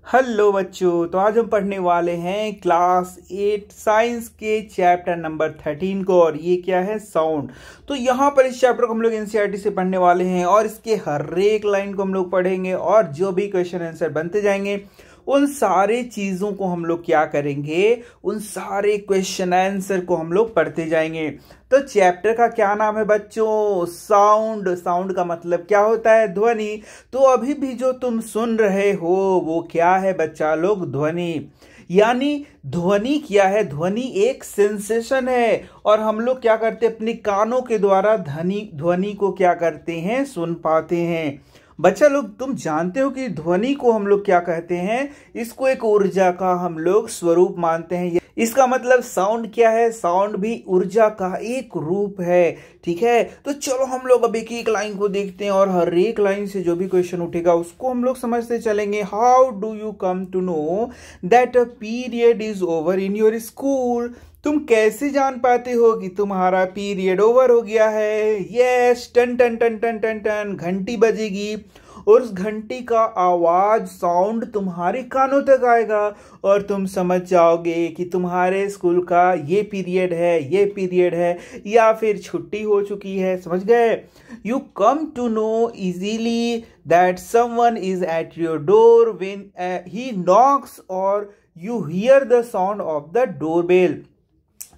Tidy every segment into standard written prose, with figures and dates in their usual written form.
Hello बच्चों, तो आज हम पढ़ने वाले हैं क्लास 8 साइंस के चैप्टर नंबर 13 को। और ये क्या है? साउंड। तो यहाँ पर इस चैप्टर को हम लोग एनसीईआरटी से पढ़ने वाले हैं और इसके हर एक लाइन को हम लोग पढ़ेंगे और जो भी क्वेश्चन आंसर बनते जाएंगे उन सारे चीजों को हम लोग क्या करेंगे, उन सारे क्वेश्चन आंसर को हम लोग पढ़ते जाएंगे। तो चैप्टर का क्या नाम है बच्चों? साउंड। साउंड का मतलब क्या होता है? ध्वनि। तो अभी भी जो तुम सुन रहे हो वो क्या है बच्चा लोग? ध्वनि। यानी ध्वनि क्या है? ध्वनि एक सेंसेशन है और हम लोग क्या करते हैं, अपने कानों के द्वारा ध्वनि को क्या करते हैं, सुन पाते हैं। बच्चा लोग, तुम जानते हो कि ध्वनि को हम लोग क्या कहते हैं? इसको एक ऊर्जा का हम लोग स्वरूप मानते हैं। इसका मतलब साउंड क्या है? साउंड भी ऊर्जा का एक रूप है। ठीक है, तो चलो हम लोग अब एक एक लाइन को देखते हैं और हर एक लाइन से जो भी क्वेश्चन उठेगा उसको हम लोग समझते चलेंगे। How do you come to know that a period is over in your school? तुम कैसे जान पाते हो कि तुम्हारा पीरियड ओवर हो गया है? यस, टन टन टन टन टन टन घंटी बजेगी और उस घंटी का आवाज, साउंड तुम्हारे कानों तक आएगा और तुम समझ जाओगे कि तुम्हारे स्कूल का ये पीरियड है, ये पीरियड है या फिर छुट्टी हो चुकी है। समझ गए? You come to know easily that someone is at your door when he knocks और you hear the sound of the doorbell.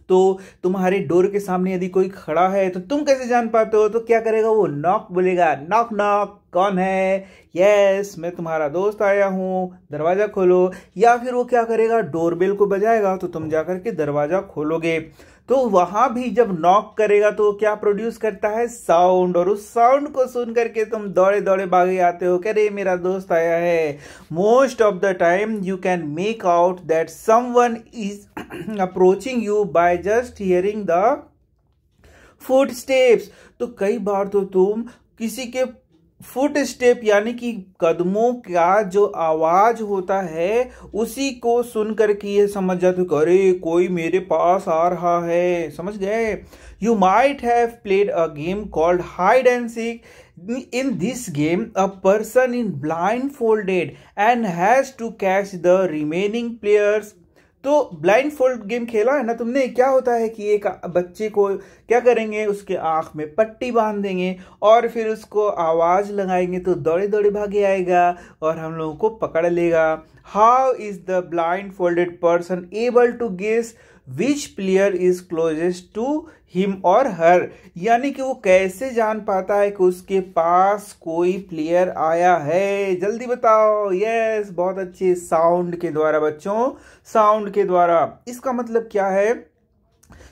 तो तुम्हारे डोर के सामने यदि कोई खड़ा है तो तुम कैसे जान पाते हो? तो क्या करेगा वो? नॉक बोलेगा। नॉक नॉक, कौन है? यस, मैं तुम्हारा दोस्त आया हूं, दरवाजा खोलो। या फिर वो क्या करेगा? डोरबेल को बजाएगा तो तुम जाकर के दरवाजा खोलोगे। तो वहां भी जब नॉक करेगा तो क्या प्रोड्यूस करता है? साउंड। और उस साउंड को सुन करके तुम दौड़े दौड़े भागे आते हो, अरे मेरा दोस्त आया है। Most of the time you can make out that someone is approaching you by just hearing the foot steps. तो कई बार तो तुम किसी के फुट स्टेप यानी कि कदमों का जो आवाज होता है उसी को सुन करके ये समझ जाते हो, अरे कोई मेरे पास आ रहा है। समझ गए? You might have played a game called hide and seek. In this game, a person is blindfolded and has to catch the remaining players. तो ब्लाइंड फोल्ड गेम खेला है ना तुमने? क्या होता है कि एक बच्चे को क्या करेंगे, उसके आंख में पट्टी बांध देंगे और फिर उसको आवाज लगाएंगे तो दौड़े दौड़े भागे आएगा और हम लोगों को पकड़ लेगा। How is the blindfolded person able to guess which player is closest to him or her? यानी कि वो कैसे जान पाता है कि उसके पास कोई प्लेयर आया है? जल्दी बताओ। यस, बहुत अच्छे। साउंड के द्वारा बच्चों, साउंड के द्वारा। इसका मतलब क्या है?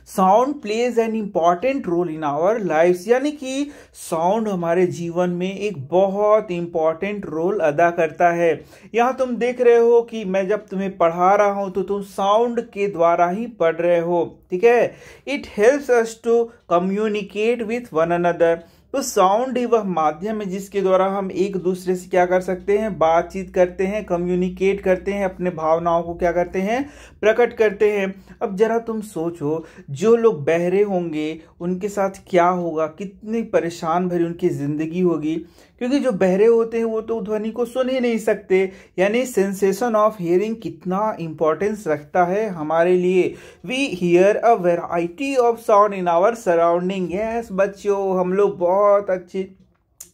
Sound plays an important role in our life. यानी कि साउंड हमारे जीवन में एक बहुत इंपॉर्टेंट रोल अदा करता है। यहाँ तुम देख रहे हो कि मैं जब तुम्हें पढ़ा रहा हूं तो तुम साउंड के द्वारा ही पढ़ रहे हो। ठीक है? It helps us to communicate with one another. तो साउंड ही वह माध्यम है जिसके द्वारा हम एक दूसरे से क्या कर सकते हैं? बातचीत करते हैं, कम्युनिकेट करते हैं, अपने भावनाओं को क्या करते हैं? प्रकट करते हैं। अब जरा तुम सोचो, जो लोग बहरे होंगे उनके साथ क्या होगा? कितनी परेशान भरी उनकी जिंदगी होगी, क्योंकि जो बहरे होते हैं वो तो ध्वनि को सुन ही नहीं सकते। यानी सेंसेशन ऑफ हियरिंग कितना इंपॉर्टेंस रखता है हमारे लिए। We hear a variety of sound in our surrounding. Yes बच्चों, हम लोग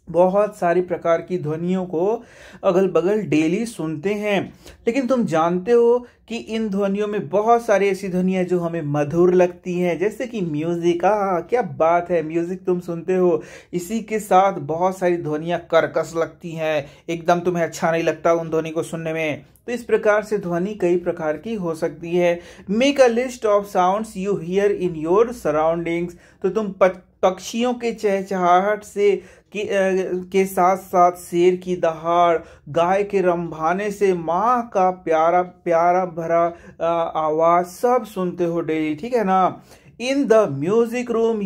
बहुत सारी प्रकार की ध्वनियों को अगल बगल डेली सुनते हैं। लेकिन तुम जानते हो कि इन ध्वनियों में बहुत सारी ऐसी ध्वनियां जो हमें मधुर लगती हैं, जैसे कि म्यूजिक। क्या बात है, म्यूजिक तुम सुनते हो। इसी के साथ बहुत सारी ध्वनियां कर्कश लगती हैं, एकदम तुम्हें अच्छा नहीं लगता उन ध्वनि को सुनने में। तो इस प्रकार से ध्वनि कई प्रकार की हो सकती है। Make a list of sounds you here in your surroundings. तो तुम पक्षियों के चहचहाहट से के साथ साथ शेर की दहाड़, गाय के रंभाने से माँ का प्यारा प्यारा भरा आवाज सब सुनते हो डेली। ठीक है ना? In the music room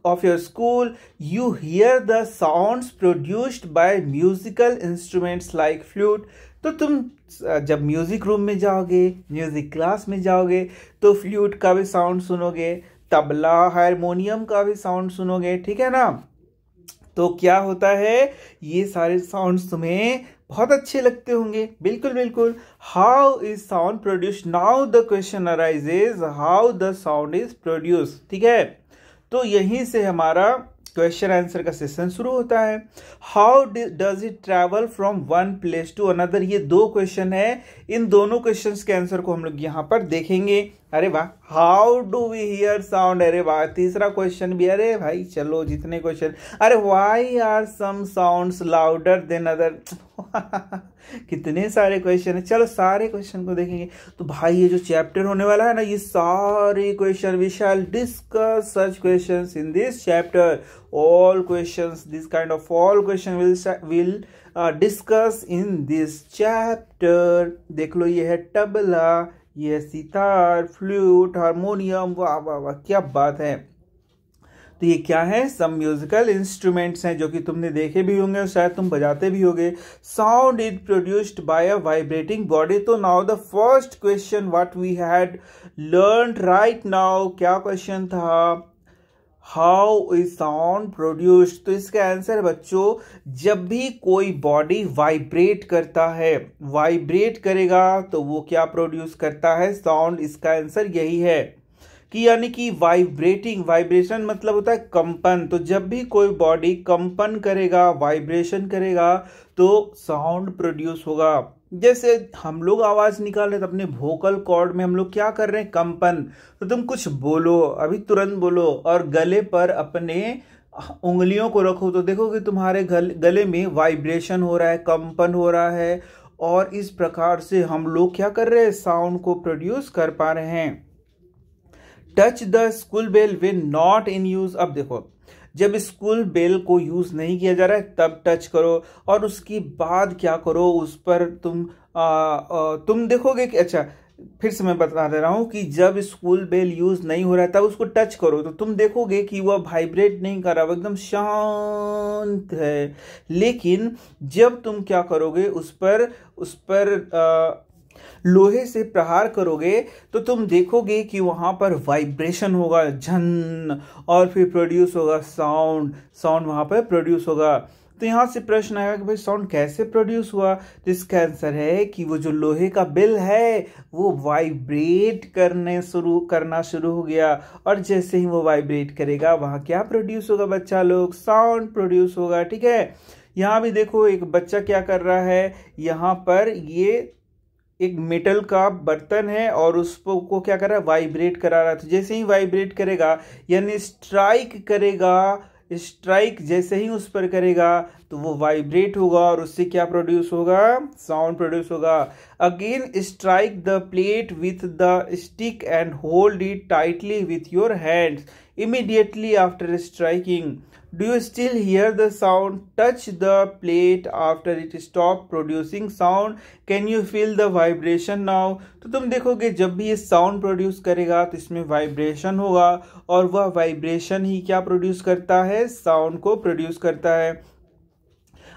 of your school, you hear the sounds produced by musical instruments like flute. तो तुम जब म्यूजिक रूम में जाओगे, म्यूजिक क्लास में जाओगे तो फ्लूट का भी साउंड सुनोगे, तबला हारमोनियम का भी साउंड सुनोगे। ठीक है ना? तो क्या होता है, ये सारे साउंड्स तुम्हें बहुत अच्छे लगते होंगे, बिल्कुल बिल्कुल। How is sound produce, now the question arises how the sound is produce, ठीक है। तो यहीं से हमारा क्वेश्चन आंसर का सेशन शुरू होता है। How does it travel from one place to another, ये दो क्वेश्चन है, इन दोनों क्वेश्चंस के आंसर को हम लोग यहाँ पर देखेंगे। अरे वाह, how do we hear sound, अरे वाह, तीसरा क्वेश्चन भी, अरे भाई चलो जितने क्वेश्चन, अरे why are some sounds louder than other कितने सारे क्वेश्चन है, चलो सारे क्वेश्चन को देखेंगे। तो भाई ये जो चैप्टर होने वाला है ना, ये सारे question we shall discuss such questions in this chapter, all questions, this kind of all question will discuss in this chapter। देख लो, ये है तबला, ये है सितार, फ्लूट, हारमोनियम, वाह वाह वाह क्या बात है। तो ये क्या है, सब म्यूजिकल इंस्ट्रूमेंट्स हैं जो कि तुमने देखे भी होंगे और शायद तुम बजाते भी होगे। Sound is produced by a vibrating body. तो now the first question what we had learn right now, क्या क्वेश्चन था, हाउ इज साउंड प्रोड्यूस्ड। तो इसका आंसर है बच्चों, जब भी कोई बॉडी वाइब्रेट करता है, वाइब्रेट करेगा तो वो क्या प्रोड्यूस करता है, साउंड। इसका आंसर यही है कि यानी कि वाइब्रेटिंग, वाइब्रेशन मतलब होता है कंपन। तो जब भी कोई बॉडी कंपन करेगा, वाइब्रेशन करेगा, तो साउंड प्रोड्यूस होगा। जैसे हम लोग आवाज निकाल रहे तो अपने वोकल कॉर्ड में हम लोग क्या कर रहे हैं, कंपन। तो तुम कुछ बोलो, अभी तुरंत बोलो और गले पर अपने उंगलियों को रखो तो देखोगे तुम्हारे गले में वाइब्रेशन हो रहा है, कंपन हो रहा है, और इस प्रकार से हम लोग क्या कर रहे हैं, साउंड को प्रोड्यूस कर पा रहे हैं। Touch the school bell when not in use. अब देखो, जब स्कूल बेल को यूज नहीं किया जा रहा है तब टच करो, और उसके बाद क्या करो, उस पर तुम देखोगे कि, अच्छा फिर से मैं बता दे रहा हूं कि जब स्कूल बेल यूज नहीं हो रहा है तब उसको टच करो तो तुम देखोगे कि वह वाइब्रेट नहीं कर रहा, वो एकदम शांत है। लेकिन जब तुम क्या करोगे, उस पर लोहे से प्रहार करोगे तो तुम देखोगे कि वहां पर वाइब्रेशन होगा, झन, और फिर प्रोड्यूस होगा साउंड, साउंड वहां पर प्रोड्यूस होगा। तो यहां से प्रश्न आएगा कि भाई साउंड कैसे प्रोड्यूस हुआ। तो इसका आंसर है कि वो जो लोहे का बिल है वो वाइब्रेट करना शुरू हो गया, और जैसे ही वो वाइब्रेट करेगा वहां क्या प्रोड्यूस होगा बच्चा लोग, साउंड प्रोड्यूस होगा, ठीक है। यहाँ भी देखो एक बच्चा क्या कर रहा है, यहाँ पर ये एक मेटल का बर्तन है और उसको क्या कर रहा है, वाइब्रेट करा रहा है। तो जैसे ही वाइब्रेट करेगा यानी स्ट्राइक करेगा, स्ट्राइक जैसे ही उस पर करेगा तो वो वाइब्रेट होगा और उससे क्या प्रोड्यूस होगा, साउंड प्रोड्यूस होगा। Again strike the plate with the stick and hold it tightly with your hands immediately after striking. Do you still hear the sound? Touch the plate after it stop producing sound. Can you feel the vibration now? तो तुम देखोगे जब भी ये sound produce करेगा तो इसमें vibration होगा, और वह वाइब्रेशन ही क्या प्रोड्यूस करता है, साउंड को प्रोड्यूस करता है।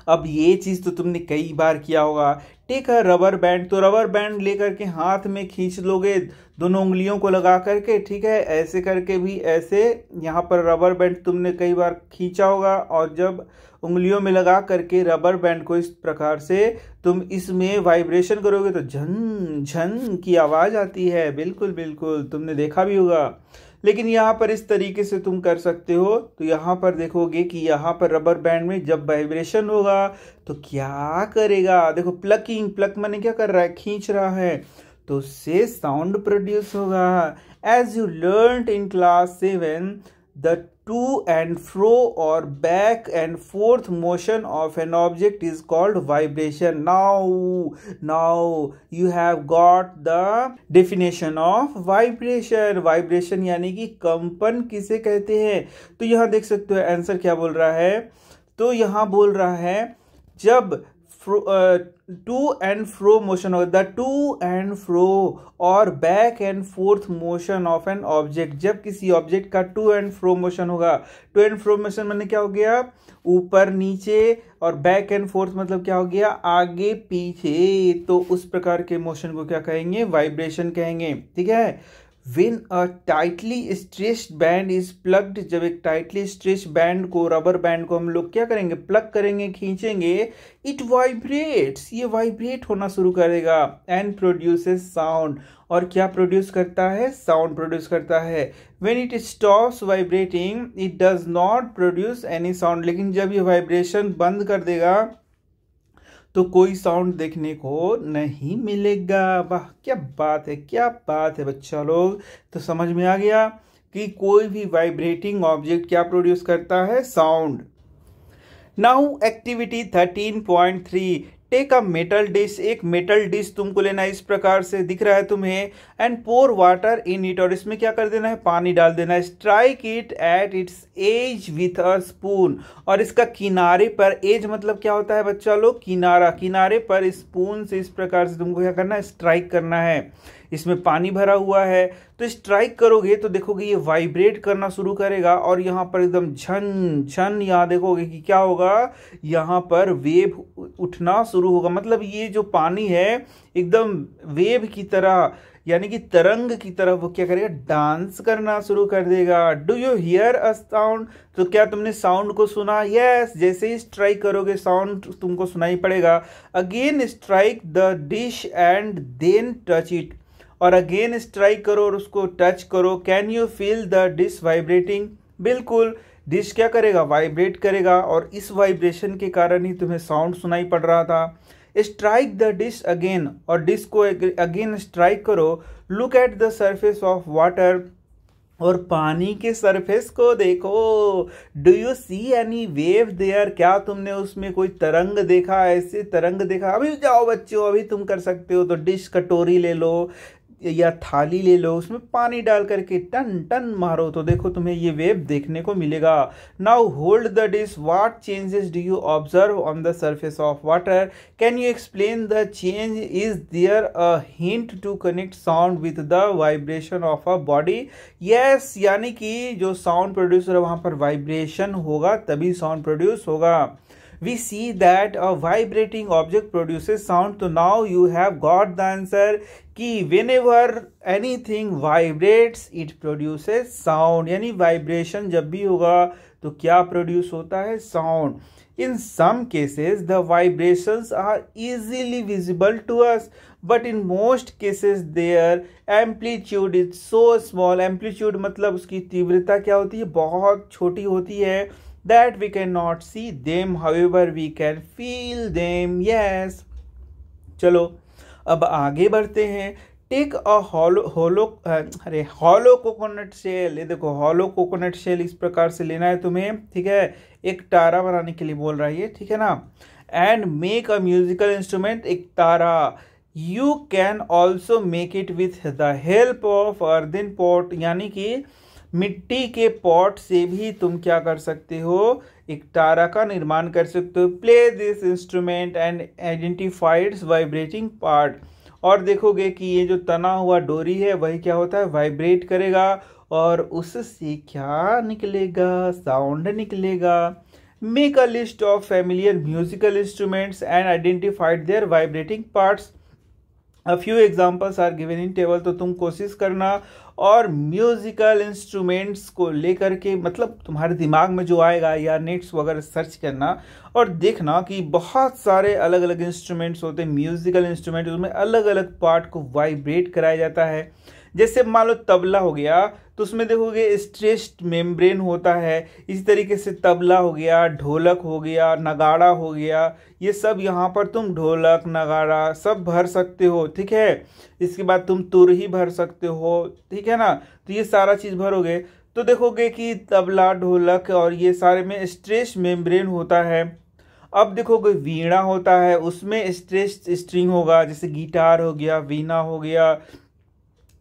अब ये चीज तो तुमने कई बार किया होगा। टेक अ रबर बैंड, तो रबर बैंड लेकर के हाथ में खींच लोगे दोनों उंगलियों को लगा करके, ठीक है, ऐसे करके भी, ऐसे यहाँ पर रबर बैंड तुमने कई बार खींचा होगा, और जब उंगलियों में लगा करके रबर बैंड को इस प्रकार से तुम इसमें वाइब्रेशन करोगे तो झन झन की आवाज आती है, बिल्कुल बिल्कुल तुमने देखा भी होगा। लेकिन यहाँ पर इस तरीके से तुम कर सकते हो। तो यहाँ पर देखोगे कि यहाँ पर रबर बैंड में जब वाइब्रेशन होगा तो क्या करेगा, देखो प्लकिंग, प्लक माने क्या कर रहा है, खींच रहा है, तो उससे साउंड प्रोड्यूस होगा। As you learned in class 7 the to and fro or back and forth motion of an object is called vibration. Now you have got the definition of vibration. Vibration यानी कि कंपन किसे कहते हैं। तो यहाँ देख सकते हो आंसर क्या बोल रहा है, तो यहाँ बोल रहा है जब टू एंड फ्रो मोशन होगा, द टू एंड फ्रो और back and fourth motion of an object, जब किसी ऑब्जेक्ट का टू एंड फ्रो मोशन होगा, टू एंड फ्रो मोशन मैंने क्या हो गया, ऊपर नीचे, और बैक एंड फोर्थ मतलब क्या हो गया, आगे पीछे, तो उस प्रकार के मोशन को क्या कहेंगे, वाइब्रेशन कहेंगे, ठीक है। When a tightly stretched band is plugged, जब एक टाइटली स्ट्रेच बैंड को, रबर बैंड को हम लोग क्या करेंगे, प्लग करेंगे, खींचेंगे, इट वाइब्रेट्स, ये वाइब्रेट होना शुरू करेगा, एंड प्रोड्यूसेस साउंड, और क्या प्रोड्यूस करता है, साउंड प्रोड्यूस करता है। When it stops vibrating it does not produce any sound, लेकिन जब ये वाइब्रेशन बंद कर देगा तो कोई साउंड देखने को नहीं मिलेगा। वाह क्या बात है, क्या बात है बच्चा लोग। तो समझ में आ गया कि कोई भी वाइब्रेटिंग ऑब्जेक्ट क्या प्रोड्यूस करता है, sound. Now activity 13.3, take a metal dish, एक मेटल डिश तुमको लेना है, इस प्रकार से दिख रहा है तुम्हें, and pour water in it, और इसमें क्या कर देना है, पानी डाल देना है। Strike it at its edge with a spoon, और इसका किनारे पर, एज मतलब क्या होता है बच्चा लोग, किनारा, किनारे पर स्पून से इस प्रकार से तुमको क्या करना है, स्ट्राइक करना है। इसमें पानी भरा हुआ है तो स्ट्राइक करोगे तो देखोगे ये वाइब्रेट करना शुरू करेगा, और यहाँ पर एकदम झन झन, यहाँ देखोगे कि क्या होगा, यहाँ पर वेव उठना शुरू होगा। मतलब ये जो पानी है एकदम वेव की तरह, यानी कि तरंग की तरह वो क्या करेगा, डांस करना शुरू कर देगा। Do you here a sound, तो क्या तुमने साउंड को सुना? यस, जैसे ही स्ट्राइक करोगे साउंड तुमको सुनाई पड़ेगा। Again strike the dish and then touch it, और अगेन स्ट्राइक करो और उसको टच करो। Can you feel the dish vibrating, बिल्कुल डिश क्या करेगा, वाइब्रेट करेगा, और इस वाइब्रेशन के कारण ही तुम्हें साउंड सुनाई पड़ रहा था। स्ट्राइक द डिश अगेन, और डिश को अगेन स्ट्राइक करो। Look at the surface of water, और पानी के सरफेस को देखो। Do you see any wave there, क्या तुमने उसमें कोई तरंग देखा, ऐसे तरंग देखा? अभी जाओ बच्चों, अभी तुम कर सकते हो, तो डिश कटोरी ले लो या थाली ले लो, उसमें पानी डाल करके टन टन मारो तो देखो तुम्हें ये वेव देखने को मिलेगा। Now hold the dish, what changes do you observe on the surface of water, can you explain the change, is there a hint to connect sound with the vibration of a body? Yes, यानी कि जो sound producer है वहां पर vibration होगा तभी sound produce होगा। We see that a vibrating object produces sound. तो now you have got the answer कि whenever anything vibrates it produces sound, यानी वाइब्रेशन जब भी होगा तो क्या प्रोड्यूस होता है, sound. In some cases the vibrations are easily visible to us, but in most cases their amplitude is so small, amplitude मतलब उसकी तीव्रता क्या होती है, बहुत छोटी होती है, that we cannot see them, however we can feel them. Yes, चलो अब आगे बढ़ते हैं। Take a hollow coconut shell, ये देखो हॉलो कोकोनट शेल इस प्रकार से लेना है तुम्हें, ठीक है, एक तारा बनाने के लिए बोल रहा है ये, ठीक है ना। And make a musical instrument, एक तारा। You can also make it with the help of earthen pot, यानी कि मिट्टी के पॉट से भी तुम क्या कर सकते हो, एक तारा का निर्माण कर सकते हो। Play this instrument and identify it's vibrating part, और देखोगे कि ये जो तना हुआ डोरी है वही क्या होता है, वाइब्रेट करेगा, और उससे क्या निकलेगा, साउंड निकलेगा। Make a list of familiar musical instruments and identified their vibrating parts. A few examples are given in table, तो तुम कोशिश करना और म्यूजिकल इंस्ट्रूमेंट्स को लेकर के, मतलब तुम्हारे दिमाग में जो आएगा या नेट्स वगैरह सर्च करना और देखना कि बहुत सारे अलग अलग इंस्ट्रूमेंट्स होते हैं, म्यूजिकल इंस्ट्रूमेंट, उसमें अलग अलग पार्ट को वाइब्रेट कराया जाता है। जैसे मान लो तबला हो गया तो उसमें देखोगे स्ट्रेच्ड मेम्ब्रेन होता है, इसी तरीके से तबला हो गया, ढोलक हो गया, नगाड़ा हो गया, ये सब यहाँ पर तुम ढोलक नगाड़ा सब भर सकते हो, ठीक है। इसके बाद तुम तुरही भर सकते हो, ठीक है ना। तो ये सारा चीज़ भरोगे तो देखोगे कि तबला ढोलक और ये सारे में स्ट्रेच्ड मेम्ब्रेन होता है। अब देखोगे वीणा होता है, उसमें स्ट्रेच्ड स्ट्रिंग होगा, जैसे गिटार हो गया, वीणा हो गया,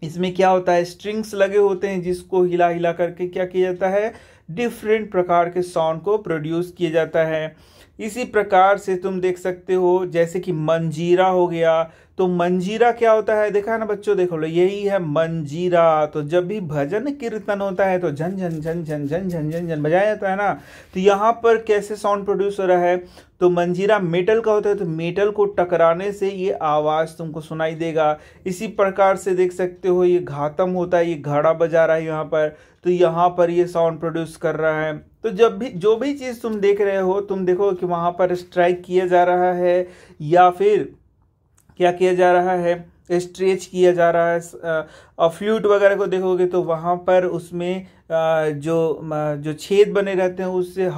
इसमें क्या होता है, स्ट्रिंग्स लगे होते हैं जिसको हिला हिला करके क्या किया जाता है, डिफरेंट प्रकार के साउंड को प्रोड्यूस किया जाता है। इसी प्रकार से तुम देख सकते हो, जैसे कि मंजीरा हो गया। तो मंजीरा क्या होता है, देखा ना बच्चों, देखो लो, यही है मंजीरा। तो जब भी भजन कीर्तन होता है तो झन झन झन झन झन झन झन झन बजाया जाता है ना। तो यहाँ पर कैसे साउंड प्रोड्यूस हो रहा है, तो मंजीरा मेटल का होता है, तो मेटल को टकराने से ये आवाज तुमको सुनाई देगा। इसी प्रकार से देख सकते हो ये घातम होता है, ये घड़ा बजा रहा है यहाँ पर, तो यहाँ पर ये साउंड प्रोड्यूस कर रहा है। तो जब भी जो भी चीज तुम देख रहे हो, तुम देखो कि वहां पर स्ट्राइक किया जा रहा है या फिर क्या किया जा रहा है, स्ट्रेच किया जा रहा है। और फ्लूट वगैरह को देखोगे तो वहां पर उसमें जो छेद बने रहते हैं उससे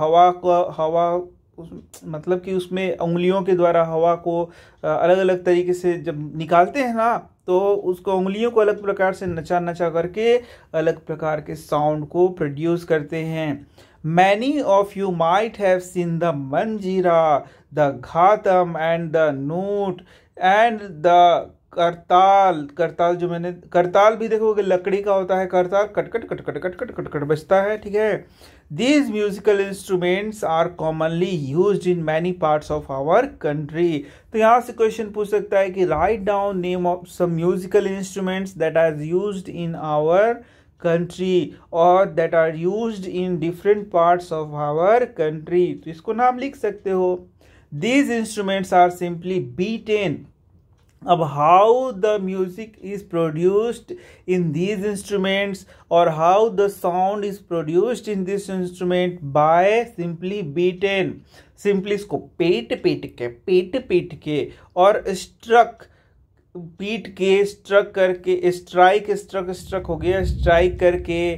मतलब कि उसमें उंगलियों के द्वारा हवा को अलग अलग तरीके से जब निकालते हैं ना, तो उसको उंगलियों को अलग प्रकार से नचा नचा करके अलग प्रकार के साउंड को प्रोड्यूस करते हैं। Many of you might have seen the manjira, the ghatam and the nut and the करताल जो मैंने करताल भी देखोगे लकड़ी का होता है, करताल कटकट कटकट कटकट कटकट बजता है, ठीक है। These musical instruments are commonly used in many parts of our country। तो यहाँ से क्वेश्चन पूछ सकता है कि write down name of some musical instruments that are used in our country or that are used in different parts of our country। तो इसको नाम लिख सकते हो। These instruments are simply beaten। अब how the music is produced in these instruments or how the sound is produced in this instrument by simply beaten। simply इसको पेट पेट के और struck पीट के, स्ट्रक करके, स्ट्रक हो गया, स्ट्राइक करके,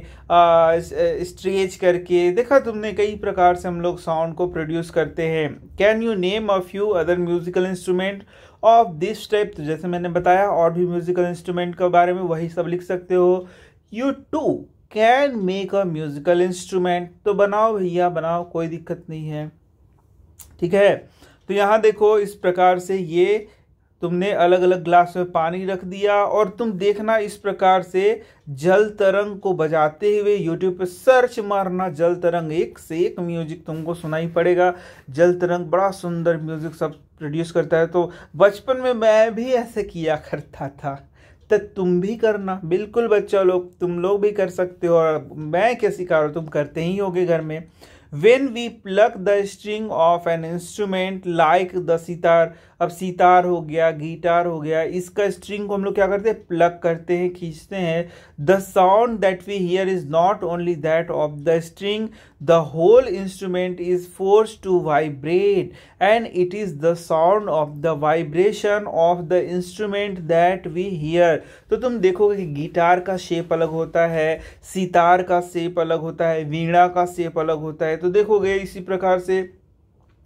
स्ट्रेच करके, देखा तुमने कई प्रकार से हम लोग साउंड को प्रोड्यूस करते हैं। Can you name a few other musical instrument of this type. तो जैसे मैंने बताया और भी म्यूजिकल इंस्ट्रूमेंट के बारे में वही सब लिख सकते हो। You too can make a musical instrument. तो बनाओ भैया बनाओ, कोई दिक्कत नहीं है, ठीक है। तो यहाँ देखो इस प्रकार से ये तुमने अलग अलग ग्लास में पानी रख दिया और तुम देखना इस प्रकार से जल तरंग को बजाते हुए यूट्यूब पे सर्च मारना, जल तरंग, एक से एक म्यूजिक तुमको सुनाई पड़ेगा। जल तरंग बड़ा सुंदर म्यूजिक सब प्रोड्यूस करता है। तो बचपन में मैं भी ऐसे किया करता था, तो तुम भी करना, बिल्कुल बच्चा लोग, तुम लोग भी कर सकते हो। और मैं क्या सिखा रहा हूँ, तुम करते ही होगे घर में। When we pluck the string of an instrument like the sitar, अब सितार हो गया, गिटार हो गया, इसका स्ट्रिंग को हम लोग क्या करते हैं, प्लग करते हैं, खींचते हैं। The sound that we hear is not only that of the string, the whole instrument is force to vibrate and it is the sound of the vibration of the instrument that we hear. तो तुम देखोगे कि guitar का shape अलग होता है, सितार का shape अलग होता है, वीणा का शेप अलग होता है। तो देखोगे इसी प्रकार से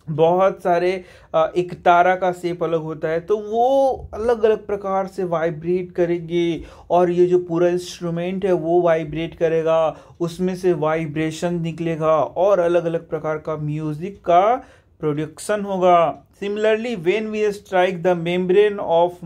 बहुत सारे, एक तारा का शेप अलग होता है, तो वो अलग अलग प्रकार से वाइब्रेट करेंगे और ये जो पूरा इंस्ट्रूमेंट है वो वाइब्रेट करेगा, उसमें से वाइब्रेशन निकलेगा और अलग अलग प्रकार का म्यूजिक का प्रोडक्शन होगा। Similarly when we strike the membrane of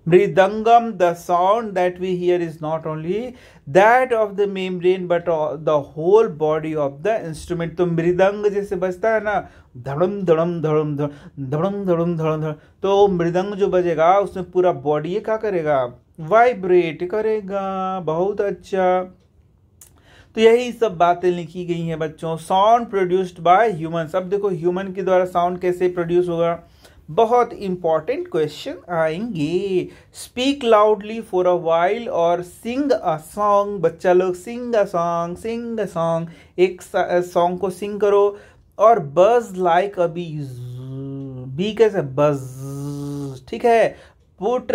Mridangam, the sound that we hear is not only that of the membrane but the whole body of the instrument। तो मृदंग जैसे बजता है ना, धड़म धड़म धड़म धड़म धड़म धड़म, तो मृदंग जो बजेगा उसमें पूरा बॉडी क्या करेगा, वाइब्रेट करेगा। बहुत अच्छा। तो यही सब बातें लिखी गई हैं बच्चों। Sound produced bye humans. अब देखो ह्यूमन के द्वारा साउंड कैसे प्रोड्यूस होगा, बहुत इंपॉर्टेंट क्वेश्चन आएंगे। Speak loudly for a while और सिंग अ सॉन्ग। बच्चा लोग sing a song, sing a song, एक सॉन्ग को सिंग करो। और बज लाइक अ बी, बी कैसे, बज, ठीक है। Put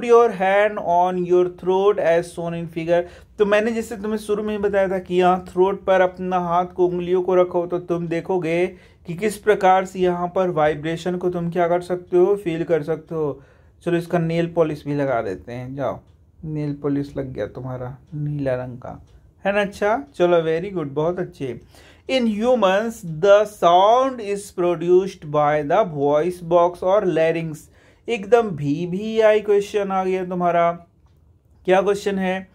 your hand on your throat as shown in figure। तो मैंने जैसे तुम्हें शुरू में ही बताया था कि यहाँ थ्रोट पर अपना हाथ को, उंगलियों को रखो, तो तुम देखोगे कि किस प्रकार से यहाँ पर वाइब्रेशन को तुम क्या कर सकते हो, फील कर सकते हो। चलो इसका नेल पॉलिश भी लगा देते हैं, जाओ, नेल पॉलिश लग गया तुम्हारा नीला रंग का, है ना। अच्छा चलो, वेरी गुड, बहुत अच्छे। In humans the sound is produced by the voice box or लैरिंग्स। एकदम भी आई क्वेश्चन आ गया तुम्हारा। क्या क्वेश्चन है,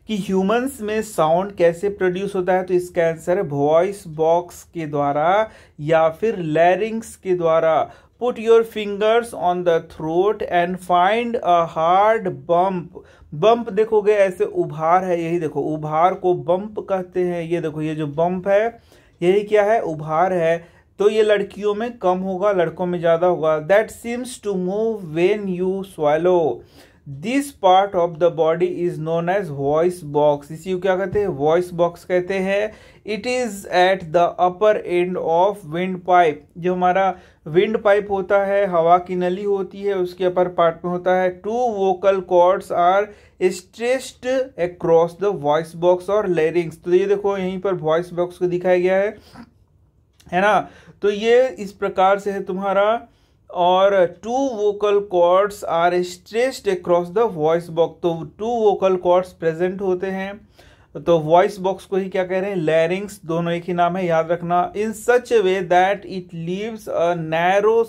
कि ह्यूमंस में साउंड कैसे प्रोड्यूस होता है, तो इसका आंसर है वॉइस बॉक्स के द्वारा या फिर लैरिंग्स के द्वारा। Put your fingers on the throat and find a hard bump. Bump देखोगे ऐसे उभार है, यही देखो उभार को बम्प कहते हैं। ये देखो ये जो बम्प है यही क्या है, उभार है। तो ये लड़कियों में कम होगा, लड़कों में ज्यादा होगा। That seems to move when you swallow। This part of the body is known as voice box. इसी को क्या कहते हैं, वॉइस बॉक्स कहते हैं। It is at the upper end of wind pipe. जो हमारा विंड पाइप होता है, हवा की नली होती है, उसके अपर पार्ट में होता है। Two vocal cords are stretched across the voice box or larynx. तो ये देखो यहीं पर वॉइस बॉक्स को दिखाया गया है ना। तो ये इस प्रकार से है तुम्हारा। और two vocal cords are stretched across the voice box. तो टू वोकल कॉर्ड्स प्रेजेंट होते हैं। तो वॉइस बॉक्स को ही क्या कह रहे हैं, लैरिंग्स। दोनों एक ही नाम है, याद रखना। In such a way that it leaves a narrow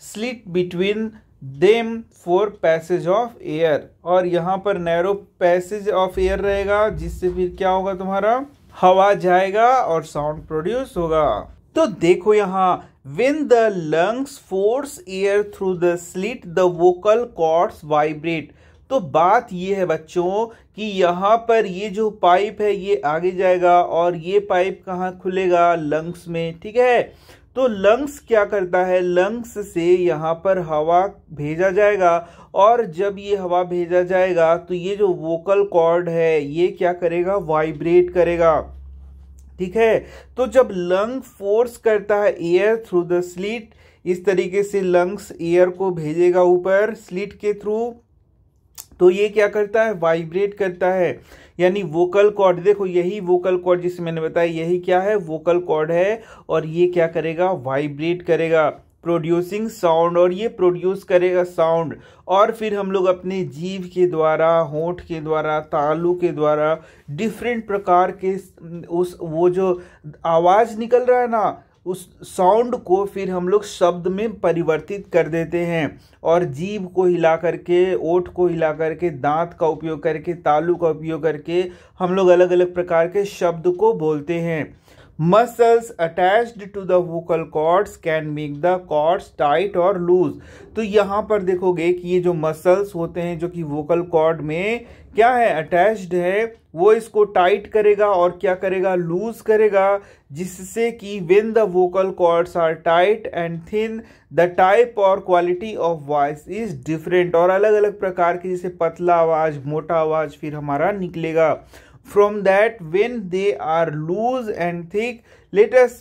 slit between them for passage of air. और यहाँ पर नैरो पैसेज ऑफ एयर रहेगा, जिससे फिर क्या होगा, तुम्हारा हवा जाएगा और साउंड प्रोड्यूस होगा। तो देखो यहाँ, when the lungs force air through the slit, the vocal cords vibrate। तो बात ये है बच्चों कि यहाँ पर ये जो पाइप है ये आगे जाएगा और ये पाइप कहाँ खुलेगा, लंग्स में, ठीक है। तो लंग्स क्या करता है, लंग्स से यहाँ पर हवा भेजा जाएगा और जब ये हवा भेजा जाएगा तो ये जो वोकल कॉर्ड है ये क्या करेगा, वाइब्रेट करेगा, ठीक है। तो जब लंग फोर्स करता है एयर थ्रू द स्लिट, इस तरीके से लंग्स एयर को भेजेगा ऊपर स्लिट के थ्रू, तो ये क्या करता है, वाइब्रेट करता है। यानी वोकल कॉर्ड, देखो यही वोकल कॉर्ड जिसे मैंने बताया, यही क्या है, वोकल कॉर्ड है। और ये क्या करेगा, वाइब्रेट करेगा, प्रोड्यूसिंग साउंड। और ये प्रोड्यूस करेगा साउंड। और फिर हम लोग अपने जीभ के द्वारा, होंठ के द्वारा, तालू के द्वारा डिफरेंट प्रकार के वो जो आवाज निकल रहा है ना, उस साउंड को फिर हम लोग शब्द में परिवर्तित कर देते हैं। और जीभ को हिला करके, ओठ को हिला करके, दांत का उपयोग करके, तालू का उपयोग करके हम लोग अलग अलग प्रकार के शब्द को बोलते हैं। Muscles attached to the vocal cords can make the cords tight or loose। तो यहाँ पर देखोगे कि ये जो मसल्स होते हैं जो कि वोकल कॉर्ड में क्या है, अटैच्ड है, वो इसको टाइट करेगा और क्या करेगा, लूज करेगा। जिससे कि when the vocal cords are tight and thin, the type और quality of voice is different. और अलग अलग प्रकार की, जैसे पतला आवाज, मोटा आवाज फिर हमारा निकलेगा। From that, when they are loose and thick, let us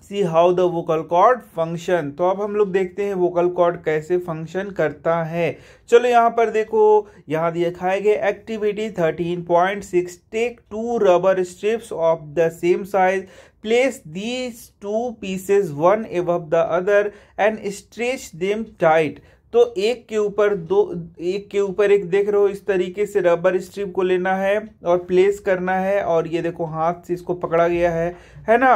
see how the vocal cord function। तो अब हम लोग देखते हैं वोकल कॉर्ड कैसे फंक्शन करता है। चलो यहाँ पर देखो, यहाँ दिखाए गए activity 13.6। Take 2 rubber strips of the same size, place these 2 pieces one above the other and stretch them tight। तो एक के ऊपर एक देख रहे हो, इस तरीके से रबर स्ट्रिप को लेना है और प्लेस करना है। और ये देखो हाथ से इसको पकड़ा गया है ना।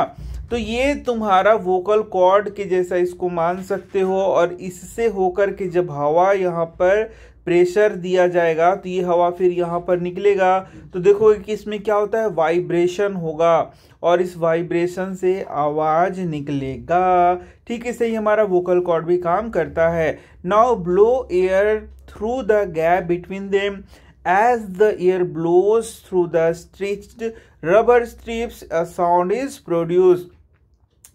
तो ये तुम्हारा वोकल कॉर्ड के जैसा इसको मान सकते हो। और इससे होकर के जब हवा यहाँ पर प्रेशर दिया जाएगा तो ये हवा फिर यहाँ पर निकलेगा। तो देखो कि इसमें क्या होता है, वाइब्रेशन होगा और इस वाइब्रेशन से आवाज निकलेगा। ठीक है, सही हमारा वोकल कॉर्ड भी काम करता है। Now blow air through the gap between them. As the air blows through the stretched rubber strips, a sound is produced।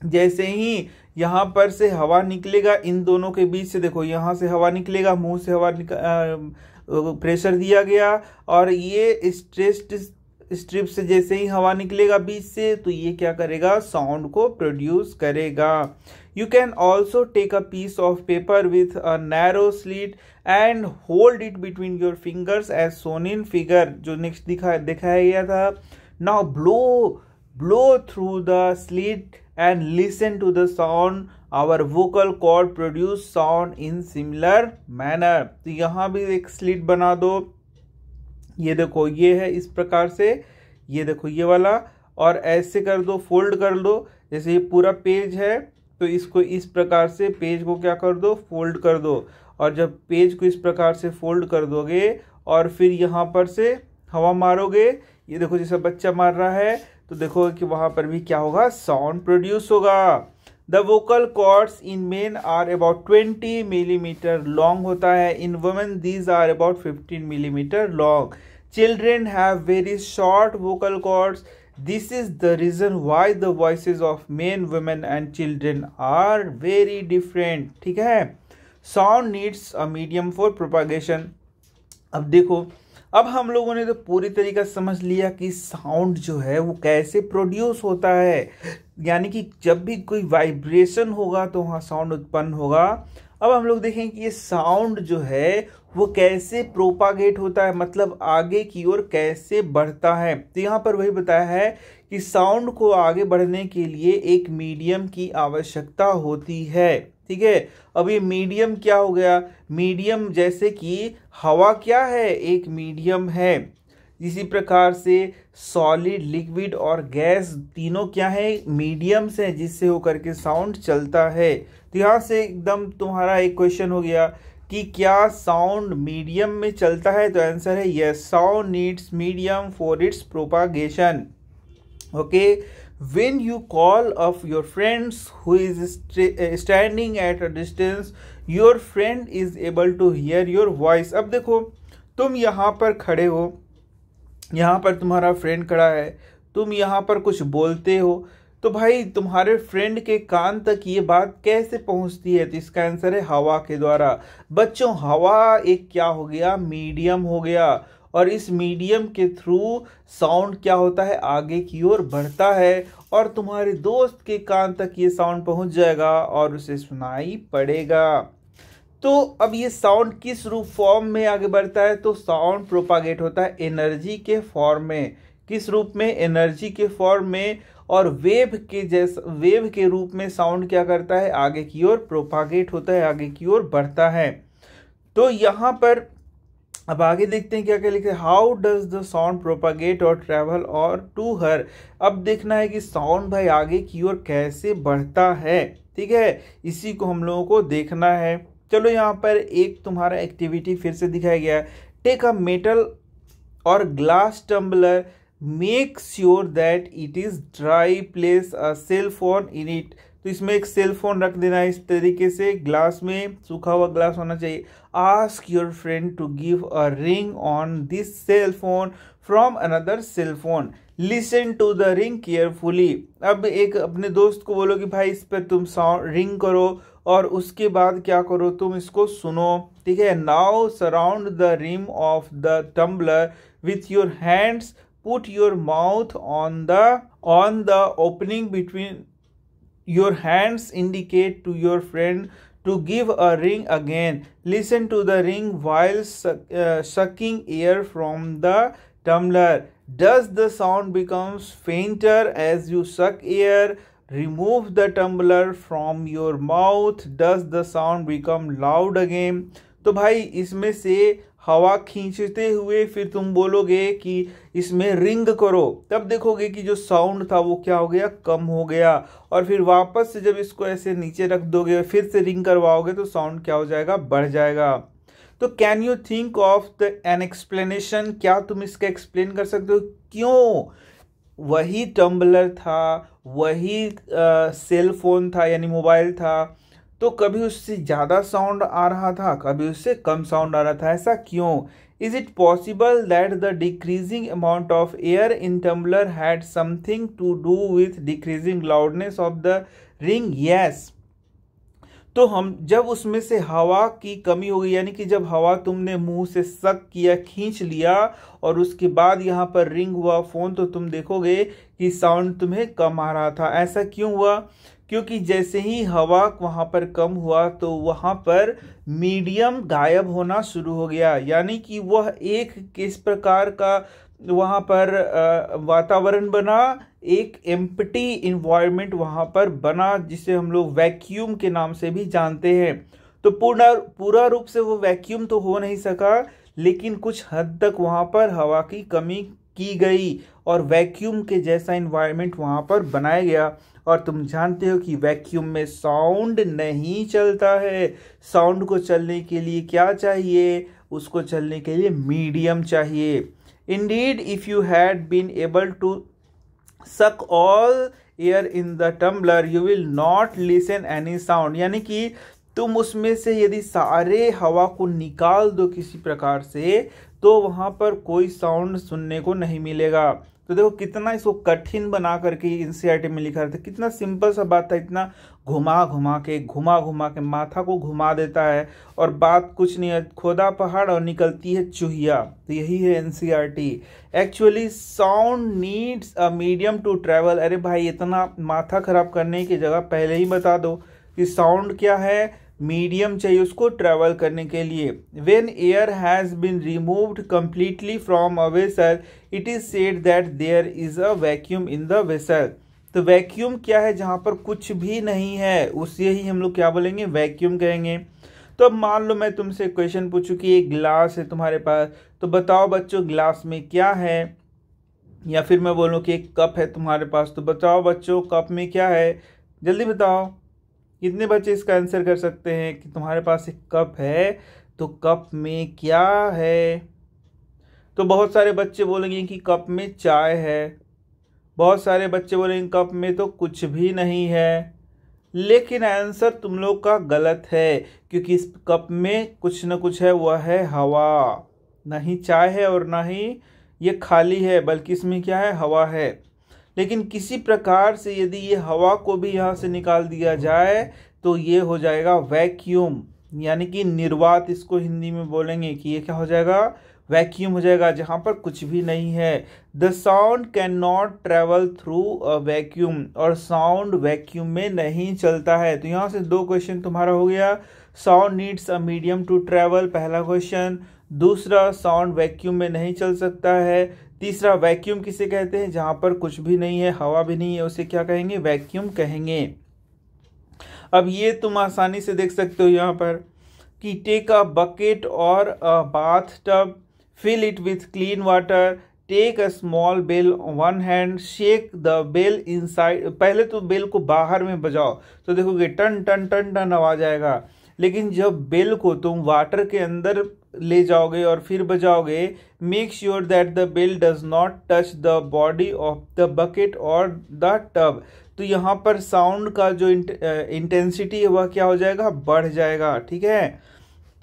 जैसे ही यहाँ पर से हवा निकलेगा, इन दोनों के बीच से देखो, यहाँ से हवा निकलेगा, मुंह से हवा प्रेशर दिया गया और ये स्ट्रेच्ड स्ट्रिप से जैसे ही हवा निकलेगा बीच से, तो ये क्या करेगा, साउंड को प्रोड्यूस करेगा। You can also take a piece of paper with a narrow slit and hold it between your fingers as shown in figure, जो नेक्स्ट दिखाया गया था। Now blow through the slit and listen to the sound। our vocal cord produce sound in similar manner। तो यहाँ भी एक slit बना दो, ये देखो ये है इस प्रकार से, ये देखो ये वाला, और ऐसे कर दो, फोल्ड कर दो। जैसे ये पूरा पेज है तो इसको इस प्रकार से पेज को क्या कर दो, फोल्ड कर दो। और जब पेज को इस प्रकार से फोल्ड कर दोगे और फिर यहाँ पर से हवा मारोगे, ये देखो जैसा बच्चा मार रहा है, तो देखो कि वहां पर भी क्या होगा, साउंड प्रोड्यूस होगा। The vocal cords in men are about 20 millimetre long होता है, in women these are about 15 millimetre long. Children have very short vocal cords, this is the reason why the voices of men women and children are very different. ठीक है, sound needs a medium for propagation. अब देखो, अब हम लोगों ने तो पूरी तरीका समझ लिया कि साउंड जो है वो कैसे प्रोड्यूस होता है, यानी कि जब भी कोई वाइब्रेशन होगा तो वहाँ साउंड उत्पन्न होगा। अब हम लोग देखें कि ये साउंड जो है वो कैसे प्रोपागेट होता है, मतलब आगे की ओर कैसे बढ़ता है। तो यहाँ पर वही बताया है कि साउंड को आगे बढ़ने के लिए एक मीडियम की आवश्यकता होती है। ठीक है, अब ये मीडियम क्या हो गया, मीडियम जैसे कि हवा क्या है, एक मीडियम है। इसी प्रकार से सॉलिड, लिक्विड और गैस तीनों क्या है, मीडियम्स हैं जिससे होकर के साउंड चलता है। तो यहाँ से एकदम तुम्हारा एक क्वेश्चन हो गया कि क्या साउंड मीडियम में चलता है, तो आंसर है yes, sound needs medium for its propagation. Okay, when you call of your friends who is standing at a distance, your friend is able to hear your voice। अब देखो, तुम यहाँ पर खड़े हो, यहाँ पर तुम्हारा फ्रेंड खड़ा है, तुम यहाँ पर कुछ बोलते हो, तो भाई तुम्हारे फ्रेंड के कान तक ये बात कैसे पहुँचती है, तो इसका आंसर है हवा के द्वारा। बच्चों, हवा एक क्या हो गया, मीडियम हो गया, और इस मीडियम के थ्रू साउंड क्या होता है, आगे की ओर बढ़ता है और तुम्हारे दोस्त के कान तक ये साउंड पहुंच जाएगा और उसे सुनाई पड़ेगा। तो अब ये साउंड किस रूप फॉर्म में आगे बढ़ता है, तो साउंड प्रोपागेट होता है एनर्जी के फॉर्म में। किस रूप में, एनर्जी के फॉर्म में। और वेव के जैसा, वेव के रूप में साउंड क्या करता है, आगे की ओर प्रोपागेट होता है, आगे की ओर बढ़ता है। तो यहाँ पर अब आगे देखते हैं क्या क्या लिखे, how does the sound propagate और ट्रेवल और टू हर। अब देखना है कि साउंड भाई आगे की ओर कैसे बढ़ता है। ठीक है, इसी को हम लोगों को देखना है। चलो यहाँ पर एक तुम्हारा एक्टिविटी फिर से दिखाया गया है। Take a metal or glass tumbler, make sure that it is dry, place a cell phone in it. तो इसमें एक सेल फोन रख देना है, इस तरीके से ग्लास में सूखा हुआ ग्लास होना चाहिए। Ask your friend to give a ring on this cell phone from another cell phone, listen to the ring carefully. अब एक अपने दोस्त को बोलो कि भाई इस पर तुम साउंड रिंग करो और उसके बाद क्या करो, तुम इसको सुनो। ठीक है, now surround the rim of the tumbler with your hands, put your mouth on the opening between your hands, indicate to your friend to give a ring again, listen to the ring while sucking air from the tumbler, does the sound becomes fainter as you suck air, remove the tumbler from your mouth, does the sound become loud again। तो भाई इसमें से हवा खींचते हुए फिर तुम बोलोगे कि इसमें रिंग करो, तब देखोगे कि जो साउंड था वो क्या हो गया, कम हो गया। और फिर वापस से जब इसको ऐसे नीचे रख दोगे फिर से रिंग करवाओगे तो साउंड क्या हो जाएगा, बढ़ जाएगा। तो can you think of the an explanation, क्या तुम इसका एक्सप्लेन कर सकते हो, क्यों वही टम्बलर था, वही सेल फोन था यानी मोबाइल था, तो कभी उससे ज़्यादा साउंड आ रहा था, कभी उससे कम साउंड आ रहा था, ऐसा क्यों। Is it possible that the decreasing amount of air in tumbler had something to do with decreasing loudness of the ring, yes. तो हम जब उसमें से हवा की कमी हो गई, यानी कि जब हवा तुमने मुंह से सक किया, खींच लिया और उसके बाद यहाँ पर रिंग हुआ फोन, तो तुम देखोगे कि साउंड तुम्हें कम आ रहा था। ऐसा क्यों हुआ, क्योंकि जैसे ही हवा वहाँ पर कम हुआ तो वहाँ पर मीडियम गायब होना शुरू हो गया, यानी कि वह एक किस प्रकार का वहाँ पर वातावरण बना, एक एम्प्टी इन्वायरमेंट वहाँ पर बना जिसे हम लोग वैक्यूम के नाम से भी जानते हैं। तो पूरा रूप से वो वैक्यूम तो हो नहीं सका, लेकिन कुछ हद तक वहाँ पर हवा की कमी की गई और वैक्यूम के जैसा इन्वायरमेंट वहाँ पर बनाया गया। और तुम जानते हो कि वैक्यूम में साउंड नहीं चलता है, साउंड को चलने के लिए क्या चाहिए, उसको चलने के लिए मीडियम चाहिए। Indeed, if you had been able to suck all air in the tumbler, you will not listen any sound. यानी कि तुम उसमें से यदि सारे हवा को निकाल दो किसी प्रकार से, तो वहां पर कोई साउंड सुनने को नहीं मिलेगा। तो देखो कितना इसको कठिन बना करके एनसीईआरटी में लिखा था, कितना सिंपल सा बात था, इतना घुमा घुमा के माथा को घुमा देता है और बात कुछ नहीं है, खोदा पहाड़ और निकलती है चूहिया। तो यही है NCERT. Actually sound needs a medium to travel. अरे भाई इतना माथा खराब करने की जगह पहले ही बता दो कि साउंड क्या है, मीडियम चाहिए उसको ट्रेवल करने के लिए। When air has been removed completely from a vessel, it is said that there is a vacuum in the vessel. तो वैक्यूम क्या है, जहां पर कुछ भी नहीं है उसे ही हम लोग क्या बोलेंगे, वैक्यूम कहेंगे। तो अब मान लो मैं तुमसे क्वेश्चन पूछूं कि एक गिलास है तुम्हारे पास, तो बताओ बच्चों गिलास में क्या है, या फिर मैं बोलूं कि एक कप है तुम्हारे पास, तो बताओ बच्चों कप में क्या है, जल्दी बताओ। कितने बच्चे इसका आंसर कर सकते हैं कि तुम्हारे पास एक कप है तो कप में क्या है? तो बहुत सारे बच्चे बोलेंगे कि कप में चाय है, बहुत सारे बच्चे बोलेंगे कप में तो कुछ भी नहीं है। लेकिन आंसर तुम लोग का गलत है, क्योंकि इस कप में कुछ न कुछ है, वह है हवा। नहीं चाय है और ना ही ये खाली है, बल्कि इसमें क्या है, हवा है। लेकिन किसी प्रकार से यदि ये हवा को भी यहाँ से निकाल दिया जाए तो ये हो जाएगा वैक्यूम, यानी कि निर्वात इसको हिंदी में बोलेंगे कि ये क्या हो जाएगा, वैक्यूम हो जाएगा, जहाँ पर कुछ भी नहीं है। The sound can not travel through a vacuum, और साउंड वैक्यूम में नहीं चलता है। तो यहाँ से दो क्वेश्चन तुम्हारा हो गया। Sound needs a medium to travel, पहला क्वेश्चन। दूसरा, साउंड वैक्यूम में नहीं चल सकता है। तीसरा, वैक्यूम किसे कहते हैं, जहां पर कुछ भी नहीं है, हवा भी नहीं है, उसे क्या कहेंगे, वैक्यूम कहेंगे। अब ये तुम आसानी से देख सकते हो यहाँ पर कि take a bucket or a bath tub, fill it with clean water, take a small bell one hand, shake the bell inside. पहले तो बेल को बाहर में बजाओ तो देखोगे टन टन टन टन आवाज आएगा, लेकिन जब बेल को तुम वाटर के अंदर ले जाओगे और फिर बजाओगे, make sure that the bell does not touch the body of the bucket और द टब। तो यहाँ पर साउंड का जो इंटेंसिटी है वह क्या हो जाएगा, बढ़ जाएगा। ठीक है,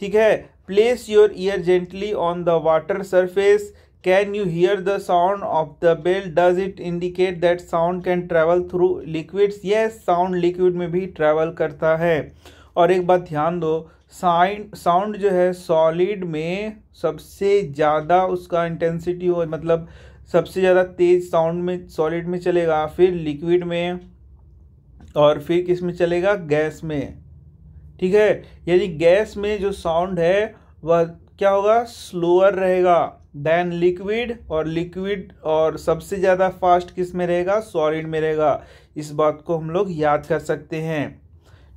ठीक है। Place your ear gently on the water surface, can you hear the sound of the bell, does it indicate that sound can travel through liquids. Yes, sound liquid में भी ट्रेवल करता है। और एक बात ध्यान दो, साउंड जो है सॉलिड में सबसे ज़्यादा उसका इंटेंसिटी हो, मतलब सबसे ज़्यादा तेज साउंड में सॉलिड में चलेगा, फिर लिक्विड में, और फिर किस में चलेगा, गैस में। ठीक है, यानी गैस में जो साउंड है वह क्या होगा, स्लोअर रहेगा देन लिक्विड, और लिक्विड और सबसे ज़्यादा फास्ट किस में रहेगा, सॉलिड में रहेगा। इस बात को हम लोग याद कर सकते हैं।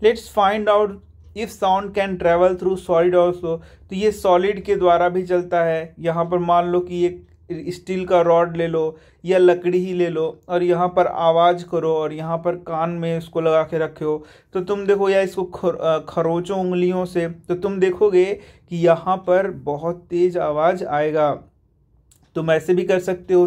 Let's find out if sound can travel through solid also. तो ये सॉलिड के द्वारा भी चलता है। यहाँ पर मान लो कि एक स्टील का रॉड ले लो या लकड़ी ही ले लो और यहाँ पर आवाज़ करो और यहाँ पर कान में उसको लगा के रखो, तो तुम देखो, या इसको खरोचो उंगलियों से, तो तुम देखोगे कि यहाँ पर बहुत तेज आवाज़ आएगा। तुम ऐसे भी कर सकते हो,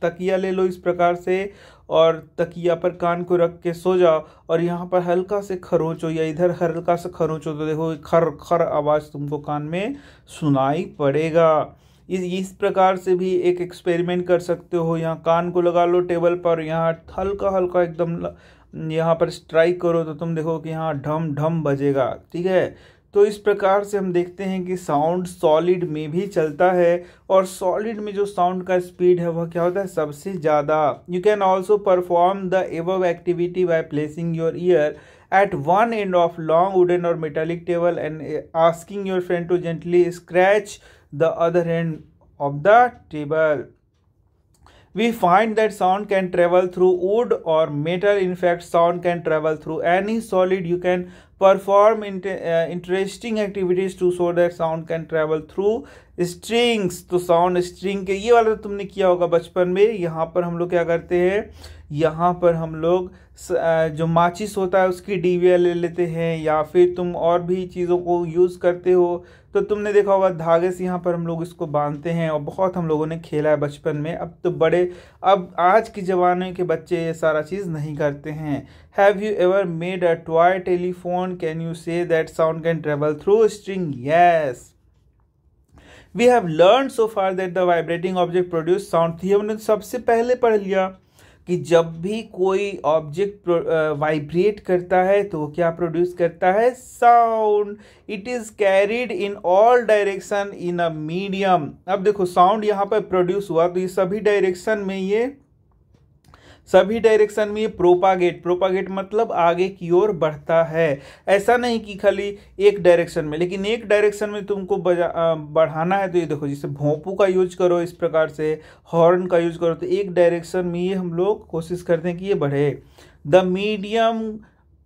तकिया ले लो इस प्रकार से और तकिया पर कान को रख के सो जाओ और यहाँ पर हल्का से खरोचो या इधर हल्का से खरोचो, तो देखो खर खर आवाज़ तुमको कान में सुनाई पड़ेगा। इस प्रकार से भी एक एक्सपेरिमेंट कर सकते हो। यहाँ कान को लगा लो टेबल पर, यहाँ हल्का हल्का एकदम यहाँ पर स्ट्राइक करो तो तुम देखो कि यहाँ ढम ढम बजेगा। ठीक है, तो इस प्रकार से हम देखते हैं कि साउंड सॉलिड में भी चलता है, और सॉलिड में जो साउंड का स्पीड है वह क्या होता है, सबसे ज़्यादा। You can also perform the above activity by placing your year at one end of long wooden or metallic table and asking your friend to gently scratch the other end of the table. We find that sound can travel through wood or metal. In fact, sound can travel through any solid. You can perform interesting activities to show that sound can travel through strings, तो sound string के ये वाला तो तुमने किया होगा बचपन में। यहाँ पर हम लोग क्या करते हैं, यहाँ पर हम लोग जो माचिस होता है उसकी डिबिया ले लेते हैं, या फिर तुम और भी चीज़ों को यूज़ करते हो तो तुमने देखा होगा धागे से यहाँ पर हम लोग इसको बांधते हैं, और बहुत हम लोगों ने खेला है बचपन में। अब आज के ज़माने के बच्चे ये सारा चीज़ नहीं करते हैं। Have you ever made a toy telephone, can you say that sound can travel through string? Yes, we have learn so far that the vibrating object produce sound. ये हमने सबसे पहले पढ़ लिया कि जब भी कोई ऑब्जेक्ट वाइब्रेट करता है तो वो क्या प्रोड्यूस करता है, sound. It is carried in all direction in a medium. अब देखो साउंड यहाँ पर प्रोड्यूस हुआ तो ये सभी डायरेक्शन में ये प्रोपागेट मतलब आगे की ओर बढ़ता है। ऐसा नहीं कि खाली एक डायरेक्शन में, लेकिन एक डायरेक्शन में तुमको बढ़ाना है तो ये देखो, जैसे भोंपू का यूज करो, इस प्रकार से हॉर्न का यूज करो, तो एक डायरेक्शन में ये हम लोग कोशिश करते हैं कि ये बढ़े। The medium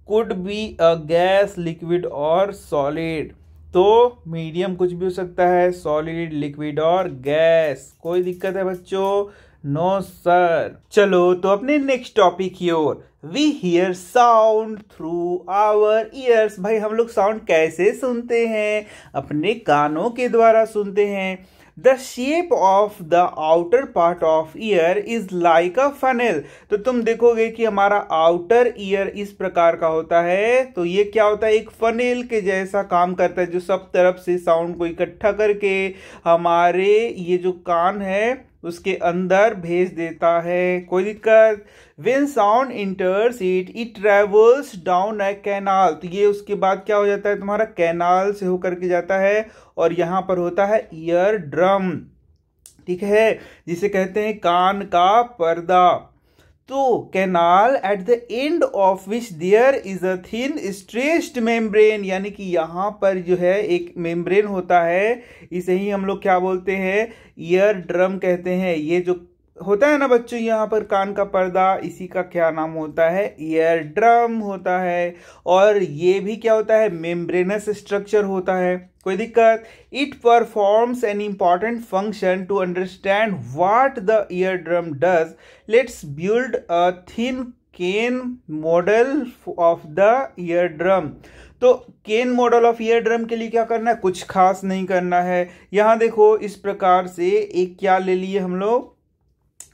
could be a gas, liquid और सॉलिड। तो मीडियम कुछ भी हो सकता है, सॉलिड, लिक्विड और गैस। कोई दिक्कत है बच्चों? No sir. चलो तो अपने नेक्स्ट टॉपिक की ओर। We hear sound through our ears. भाई हम लोग साउंड कैसे सुनते हैं? अपने कानों के द्वारा सुनते हैं। The shape of the outer part of year is like a funnel. तो तुम देखोगे कि हमारा आउटर ईयर इस प्रकार का होता है, तो ये क्या होता है, एक फनेल के जैसा काम करता है, जो सब तरफ से साउंड को इकट्ठा करके हमारे ये जो कान है उसके अंदर भेज देता है। कोई दिक्कत? When sound enters it travels down a canal। तो ये उसके बाद क्या हो जाता है, तुम्हारा कैनाल से होकर के जाता है, और यहाँ पर होता है ईयर ड्रम, ठीक है, जिसे कहते हैं कान का पर्दा। तो canal at the end of which there is a thin stretched membrane, यानी कि यहाँ पर जो है एक मेम्ब्रेन होता है, इसे ही हम लोग क्या बोलते हैं, ईयर ड्रम कहते हैं। ये जो होता है ना बच्चों यहाँ पर कान का पर्दा, इसी का क्या नाम होता है, ईयर ड्रम होता है। और ये भी क्या होता है, मेम्ब्रेनस स्ट्रक्चर होता है। कोई दिक्कत? It performs an important function to understand what the ear drum does. Let's build a thin can model of the ear drum. तो can model of ear drum के लिए क्या करना है, कुछ खास नहीं करना है। यहाँ देखो इस प्रकार से एक क्या ले लिए हम लोग,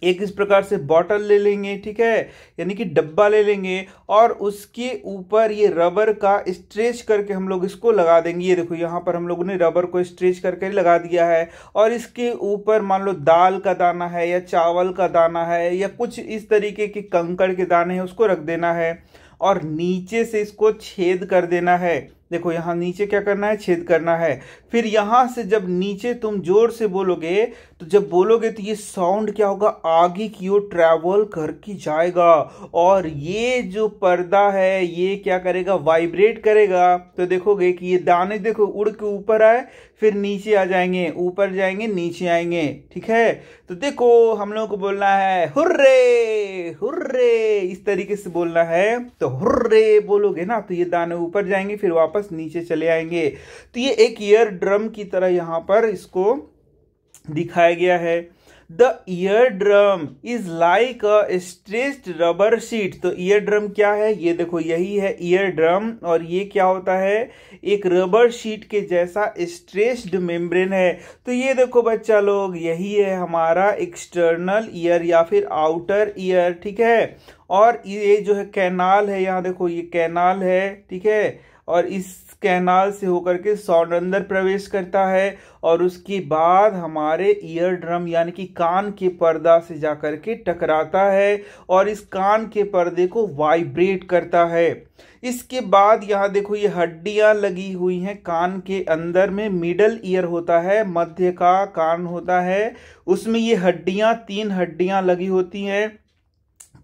एक इस प्रकार से बॉटल ले लेंगे, ठीक है, यानी कि डब्बा ले लेंगे, और उसके ऊपर ये रबर का स्ट्रेच करके हम लोग इसको लगा देंगे। ये देखो यहाँ पर हम लोगों ने रबर को स्ट्रेच करके लगा दिया है, और इसके ऊपर मान लो दाल का दाना है या चावल का दाना है या कुछ इस तरीके के कंकड़ के दाने हैं, उसको रख देना है, और नीचे से इसको छेद कर देना है। देखो यहाँ नीचे क्या करना है, छेद करना है। फिर यहाँ से जब नीचे तुम जोर से बोलोगे, तो जब बोलोगे तो ये साउंड क्या होगा, आगे की ओर ट्रैवल करके जाएगा, और ये जो पर्दा है ये क्या करेगा, वाइब्रेट करेगा। तो देखोगे कि ये दाने देखो उड़ के ऊपर आए, फिर नीचे आ जाएंगे, ऊपर जाएंगे, नीचे आएंगे, ठीक है। तो देखो हम लोग को बोलना है हुर्रे हुर्रे, इस तरीके से बोलना है। तो हुर्रे बोलोगे ना तो ये दाने ऊपर जाएंगे, फिर वापस नीचे चले आएंगे। तो ये एक ईयर ड्रम की तरह यहाँ पर इसको दिखाया गया है। The ear drum is like a stretched rubber sheet. तो ईयर ड्रम क्या है, ये देखो यही है ईयर ड्रम, और ये क्या होता है, एक रबर शीट के जैसा स्ट्रेच्ड मेम्ब्रेन है। तो ये देखो बच्चा लोग, यही है हमारा एक्सटर्नल ईयर या फिर आउटर ईयर, ठीक है। और ये जो है कैनाल है, यहाँ देखो ये कैनाल है, ठीक है, और इस कैनाल से होकर के साउंड अंदर प्रवेश करता है, और उसके बाद हमारे ईयर ड्रम यानी कि कान के पर्दा से जाकर के टकराता है, और इस कान के पर्दे को वाइब्रेट करता है। इसके बाद यहाँ देखो ये हड्डियां लगी हुई हैं कान के अंदर में, मिडल ईयर होता है, मध्य का कान होता है, उसमें ये हड्डियां 3 हड्डियां लगी होती हैं।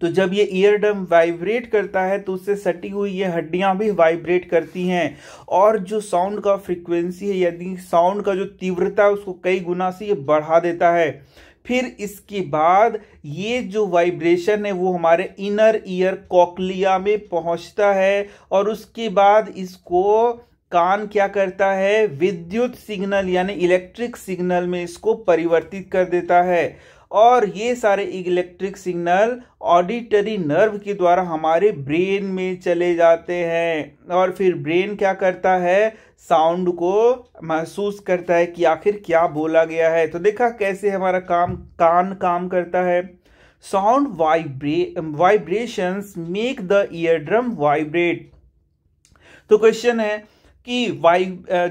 तो जब ये ईयर ड्रम वाइब्रेट करता है तो उससे सटी हुई ये हड्डियां भी वाइब्रेट करती हैं, और जो साउंड का फ्रीक्वेंसी है, यदि साउंड का जो तीव्रता है उसको कई गुना से ये बढ़ा देता है। फिर इसके बाद ये जो वाइब्रेशन है वो हमारे इनर ईयर कॉक्लिया में पहुंचता है, और उसके बाद इसको कान क्या करता है, विद्युत सिग्नल यानी इलेक्ट्रिक सिग्नल में इसको परिवर्तित कर देता है और ये सारे इलेक्ट्रिक सिग्नल ऑडिटरी नर्व के द्वारा हमारे ब्रेन में चले जाते हैं और फिर ब्रेन क्या करता है, साउंड को महसूस करता है कि आखिर क्या बोला गया है। तो देखा कैसे हमारा कान काम करता है। Sound vibrations make the ear drum vibrate. तो क्वेश्चन है कि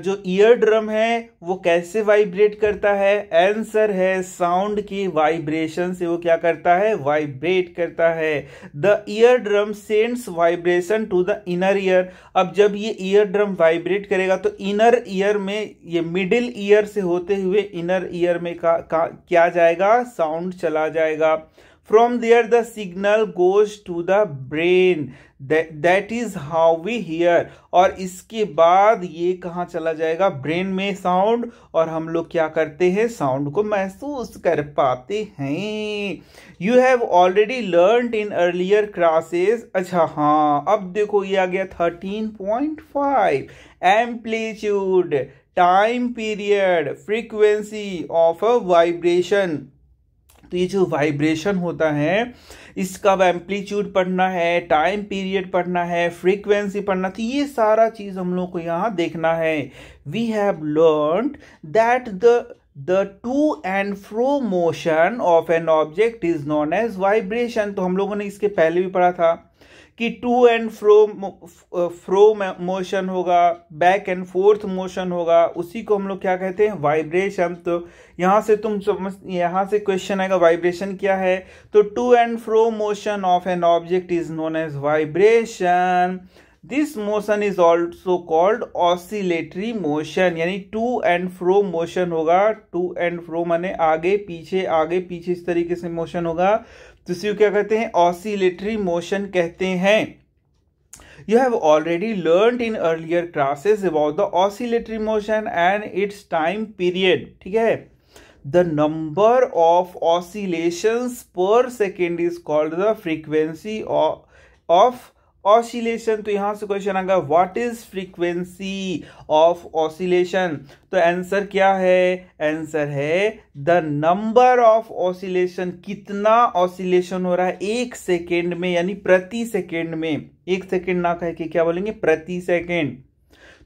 जो ईयर ड्रम है वो कैसे वाइब्रेट करता है। आंसर है साउंड की वाइब्रेशन से वो क्या करता है, वाइब्रेट करता है। The ear drum sends vibration to the inner ear. अब जब ये ईयर ड्रम वाइब्रेट करेगा तो इनर ईयर में, ये मिडिल ईयर से होते हुए इनर ईयर में क्या जाएगा, साउंड चला जाएगा। From there the signal goes to the brain. That is how we hear. और इसके बाद ये कहाँ चला जाएगा, ब्रेन में साउंड, और हम लोग क्या करते हैं, साउंड को महसूस कर पाते हैं। You have already learned in earlier classes. अच्छा हाँ, अब देखो ये आ गया 13.5 amplitude, time period, frequency of a vibration। तो ये जो वाइब्रेशन होता है इसका एम्पलीट्यूड पढ़ना है, टाइम पीरियड पढ़ना है, फ्रीक्वेंसी पढ़ना, तो ये सारा चीज हम लोग को यहाँ देखना है। We have learned that the to and fro motion of an object is known as vibration. तो हम लोगों ने इसके पहले भी पढ़ा था कि टू एंड फ्रो मोशन होगा, बैक एंड फोर्थ मोशन होगा, उसी को हम लोग क्या कहते हैं, वाइब्रेशन। तो यहां से यहां से क्वेश्चन आएगा वाइब्रेशन क्या है। तो to and fro motion of an object is known as vibration. This motion is also called oscillatory motion. यानी टू एंड फ्रो मोशन होगा, टू एंड फ्रो माने आगे पीछे इस तरीके से मोशन होगा, तो इसी को क्या कहते हैं, ऑसिलेटरी मोशन कहते हैं। You have already learned in earlier classes about the oscillatory motion and its time period. ठीक है, the number of oscillations per second is called the frequency of oscillation। तो यहां से क्वेश्चन आएगा what is frequency of oscillation. तो answer क्या है, answer है द नंबर ऑफ ऑसिलेशन, कितना ऑसिलेशन हो रहा है एक सेकेंड में, यानी प्रति सेकेंड में, एक सेकेंड ना कह के क्या बोलेंगे, प्रति सेकेंड।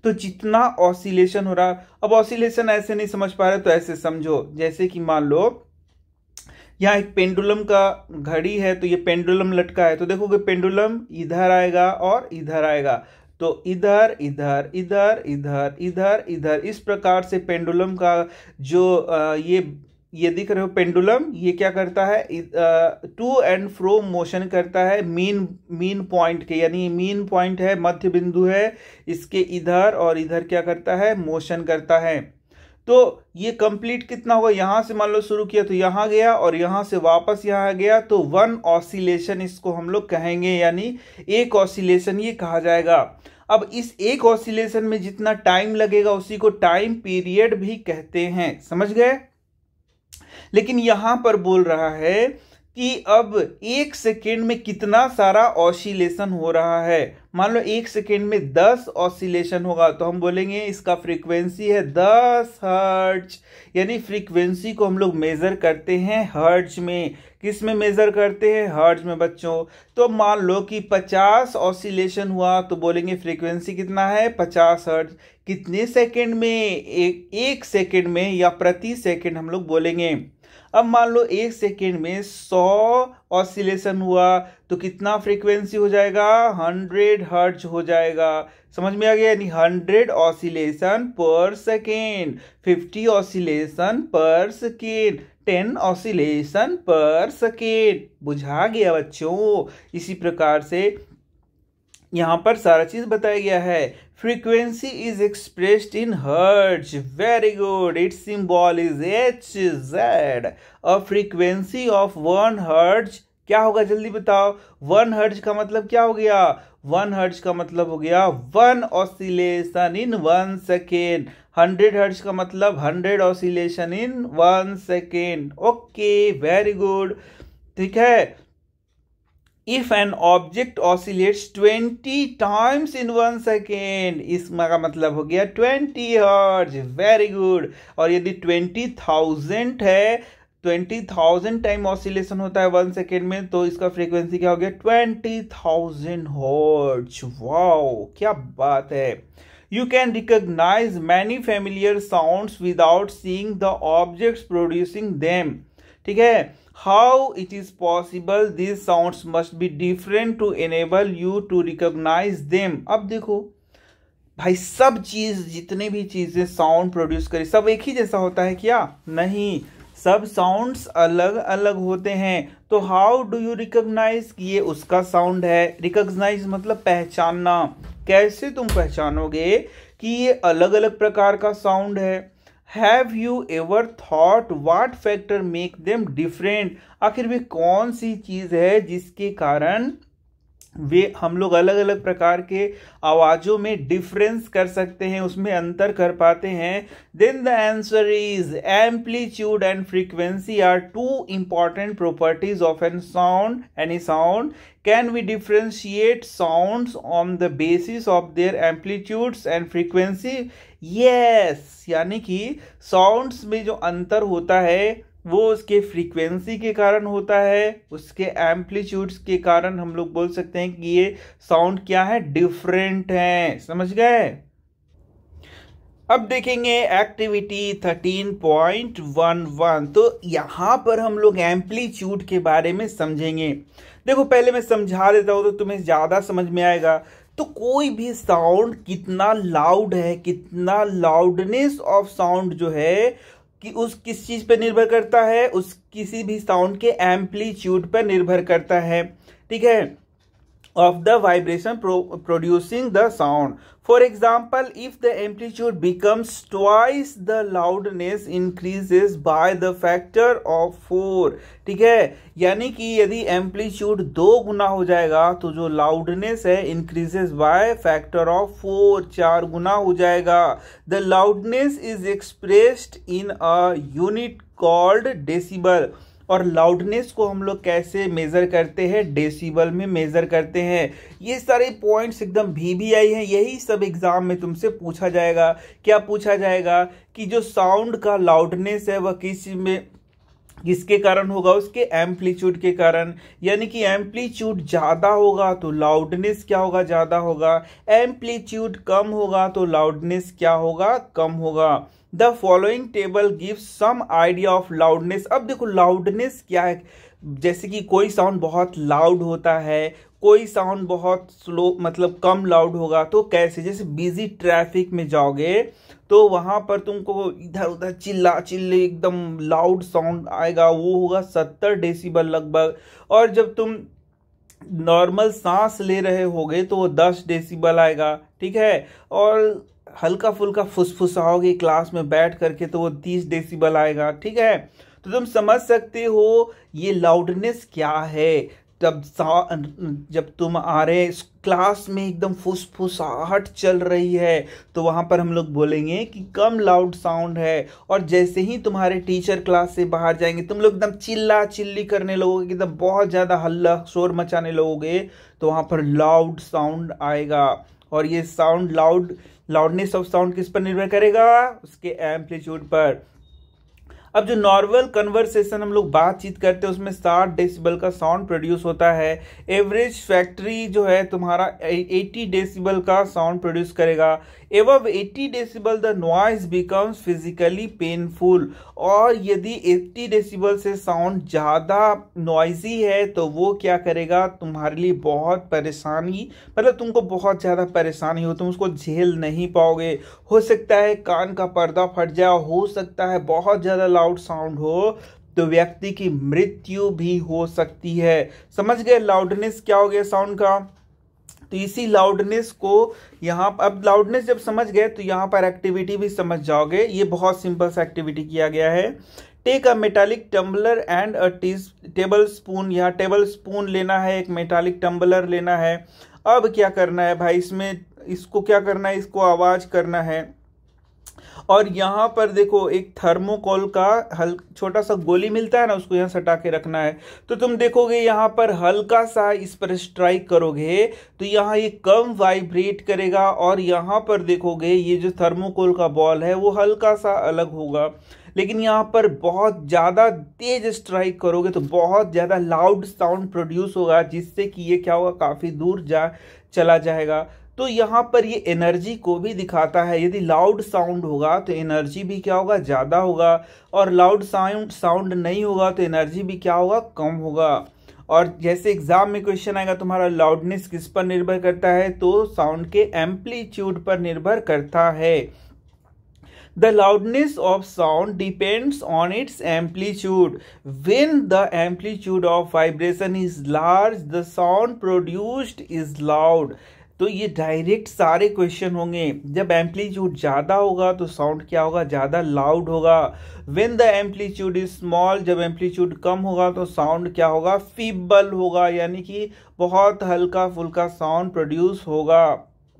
तो जितना ऑसिलेशन हो रहा है, अब ऑसिलेशन ऐसे नहीं समझ पा रहे तो ऐसे समझो, जैसे कि मान लो यहाँ एक पेंडुलम का घड़ी है, तो ये पेंडुलम लटका है, तो देखोगे पेंडुलम इधर आएगा और इधर आएगा, तो इधर इधर इधर इधर इधर इधर, इस प्रकार से पेंडुलम का जो ये दिख रहे हो पेंडुलम, ये क्या करता है, टू एंड फ्रो मोशन करता है मीन पॉइंट के, यानी मीन पॉइंट है, मध्य बिंदु है, इसके इधर और इधर क्या करता है, मोशन करता है। तो ये कंप्लीट कितना होगा, यहां से मान लो शुरू किया तो यहां गया और यहां से वापस यहां गया, तो वन ऑसिलेशन इसको हम लोग कहेंगे, यानी एक ऑसिलेशन ये कहा जाएगा। अब इस एक ऑसिलेशन में जितना टाइम लगेगा उसी को टाइम पीरियड भी कहते हैं, समझ गए। लेकिन यहां पर बोल रहा है कि अब एक सेकेंड में कितना सारा ऑसिलेशन हो रहा है। मान लो एक सेकेंड में 10 ऑसिलेशन होगा, तो हम बोलेंगे इसका फ्रीक्वेंसी है 10 हर्ट्ज। यानी फ्रीक्वेंसी को हम लोग मेजर करते हैं हर्ट्ज में। किस में मेजर करते हैं, हर्ट्ज में बच्चों। तो मान लो कि 50 ऑसिलेशन हुआ, तो बोलेंगे फ्रीक्वेंसी कितना है, 50 हर्ट्ज। कितने सेकेंड में, एक सेकेंड में या प्रति सेकेंड हम लोग बोलेंगे। अब मान लो एक सेकेंड में 100 ऑसिलेशन हुआ, तो कितना फ्रीक्वेंसी हो जाएगा, 100 हर्ट्ज हो जाएगा। समझ में आ गया, यानी 100 ऑसिलेशन पर सेकेंड, 50 ऑसिलेशन पर सेकेंड, 10 ऑसिलेशन पर सेकेंड। बुझा गया बच्चों। इसी प्रकार से यहां पर सारा चीज बताया गया है। Frequency is expressed in hertz, very good, it's symbol is Hz। A frequency of 1 hertz क्या होगा, जल्दी बताओ। 1 हर्ट्ज का मतलब क्या हो गया, 1 हर्ट्ज का मतलब हो गया 1 ऑसिलेशन इन 1 सेकेंड। 100 हर्ट्ज का मतलब 100 oscillation in 1 second. Okay, very good, ठीक है। If an object oscillates 20 times in 1 second, इसका मतलब हो गया 20 हर्ट्ज। Very good. और यदि 20,000 है, 20,000 टाइम ऑसिलेशन होता है 1 सेकेंड में, तो इसका फ्रीक्वेंसी क्या हो गया 20,000 हर्ट्ज। वाओ, क्या बात है। You can recognize many familiar sounds without seeing the objects producing them. ठीक है। How it is possible these sounds must be different to enable you to recognize them. अब देखो भाई, सब चीज, जितने भी चीजें साउंड प्रोड्यूस करी, सब एक ही जैसा होता है क्या? नहीं, सब साउंड्स अलग अलग होते हैं। तो हाउ डू यू रिकॉग्नाइज कि ये उसका साउंड है? रिकॉग्नाइज मतलब पहचानना। कैसे तुम पहचानोगे कि ये अलग अलग प्रकार का साउंड है? Have you ever thought what factor make them different? आखिर में कौन सी चीज है जिसके कारण वे हम लोग अलग अलग प्रकार के आवाजों में डिफरेंस कर सकते हैं, उसमें अंतर कर पाते हैं? Then the answer is amplitude and frequency are two important properties of an sound, any sound. Can we differentiate sounds on the basis of their amplitudes and frequency? Yes, यानी कि साउंड्स में जो अंतर होता है वो उसके फ्रीक्वेंसी के कारण होता है, उसके एम्पलीट्यूड्स के कारण हम लोग बोल सकते हैं कि ये साउंड क्या है, डिफरेंट है। समझ गए? अब देखेंगे एक्टिविटी 13.11। तो यहां पर हम लोग एम्पलीट्यूड के बारे में समझेंगे। देखो, पहले मैं समझा देता हूं तो तुम्हें ज्यादा समझ में आएगा। तो कोई भी साउंड कितना लाउड है, कितना लाउडनेस ऑफ साउंड जो है कि उस किस चीज पर निर्भर करता है, उस किसी भी साउंड के एम्पलीट्यूड पर निर्भर करता है। ठीक है, of the vibration producing the sound. For example, if the amplitude becomes twice, the loudness increases by the factor of 4. ठीक है, यानी कि यदि एम्पलीट्यूड 2 गुना हो जाएगा तो जो लाउडनेस है इंक्रीजेस बाय फैक्टर ऑफ 4, 4 गुना हो जाएगा। The loudness is expressed in a unit called decibel. और लाउडनेस को हम लोग कैसे मेजर करते हैं? डेसिबल में मेजर करते हैं। ये सारे पॉइंट्स एकदम VBI हैं, यही सब एग्जाम में तुमसे पूछा जाएगा। क्या पूछा जाएगा कि जो साउंड का लाउडनेस है वह किसके कारण होगा? उसके एम्पलीट्यूड के कारण। यानी कि एम्पलीट्यूड ज्यादा होगा तो लाउडनेस क्या होगा? ज्यादा होगा। एम्पलीट्यूड कम होगा तो लाउडनेस क्या होगा? कम होगा। The following table gives some idea of loudness. अब देखो, लाउडनेस क्या है? जैसे कि कोई साउंड बहुत लाउड होता है, कोई साउंड बहुत स्लो मतलब कम लाउड होगा। तो कैसे? जैसे बिजी ट्रैफिक में जाओगे तो वहां पर तुमको इधर उधर चिल्ला चिल्ले एकदम लाउड साउंड आएगा, वो होगा 70 डेसिबल लगभग। और जब तुम नॉर्मल सांस ले रहे होगे तो वो 10 डेसिबल आएगा। ठीक है, और हल्का फुल्का फुसफुसाओगे क्लास में बैठ करके तो वो 30 डेसिबल आएगा। ठीक है, तो तुम समझ सकते हो ये लाउडनेस क्या है। जब तुम आ रहे क्लास में एकदम फुसफुसाहट चल रही है तो वहां पर हम लोग बोलेंगे कि कम लाउड साउंड है। और जैसे ही तुम्हारे टीचर क्लास से बाहर जाएंगे, तुम लोग एकदम चिल्ला चिल्ली करने लगोगे, एकदम बहुत ज्यादा हल्ला शोर मचाने लगोगे, तो वहां पर लाउड साउंड आएगा। और ये साउंड लाउडनेस ऑफ साउंड किस पर निर्भर करेगा? उसके एम्पलीट्यूड पर। अब जो नॉर्मल कन्वर्सेशन हम लोग बातचीत करते हैं उसमें 60 डेसिबल का साउंड प्रोड्यूस होता है। एवरेज फैक्ट्री जो है तुम्हारा 80 डेसिबल का साउंड प्रोड्यूस करेगा। एवब 80 decibel the noise becomes physically painful. और यदि 80 डेसिबल से साउंड ज़्यादा नॉइजी है तो वो क्या करेगा? तुम्हारे लिए बहुत परेशानी, मतलब तुमको बहुत ज़्यादा परेशानी हो, तुम उसको झेल नहीं पाओगे। हो सकता है कान का पर्दा फट जाए, हो सकता है बहुत ज़्यादा लाउड साउंड हो तो व्यक्ति की मृत्यु भी हो सकती है। समझ गए लाउडनेस क्या हो गया साउंड का? तो इसी लाउडनेस को यहाँ, अब लाउडनेस जब समझ गए तो यहाँ पर एक्टिविटी भी समझ जाओगे। ये बहुत सिंपल सा एक्टिविटी किया गया है। Take a metallic tumbler and a table spoon. यहाँ टेबल स्पून लेना है, एक मेटालिक टम्बलर लेना है। अब क्या करना है भाई? इसको क्या करना है? इसको आवाज करना है। और यहाँ पर देखो एक थर्मोकोल का छोटा सा गोली मिलता है ना, उसको यहाँ सटा के रखना है। तो तुम देखोगे यहाँ पर हल्का सा इस पर स्ट्राइक करोगे तो यहाँ ये कम वाइब्रेट करेगा, और यहाँ पर देखोगे ये जो थर्मोकोल का बॉल है वो हल्का सा अलग होगा। लेकिन यहाँ पर बहुत ज़्यादा तेज स्ट्राइक करोगे तो बहुत ज़्यादा लाउड साउंड प्रोड्यूस होगा, जिससे कि ये क्या होगा, काफ़ी दूर चला जाएगा। तो यहाँ पर ये एनर्जी को भी दिखाता है। यदि लाउड साउंड होगा तो एनर्जी भी क्या होगा, ज़्यादा होगा, और लाउड साउंड नहीं होगा तो एनर्जी भी क्या होगा, कम होगा। और जैसे एग्जाम में क्वेश्चन आएगा तुम्हारा लाउडनेस किस पर निर्भर करता है, तो साउंड के एम्पलीट्यूड पर निर्भर करता है। The loudness of sound depends on its amplitude. When the amplitude of vibration is large, the sound produced is loud. तो ये डायरेक्ट सारे क्वेश्चन होंगे। जब एम्पलीट्यूड ज़्यादा होगा तो साउंड क्या होगा, ज़्यादा लाउड होगा। When the amplitude is small, जब एम्पलीट्यूड कम होगा तो साउंड क्या होगा, फीबल होगा, यानी कि बहुत हल्का फुल्का साउंड प्रोड्यूस होगा।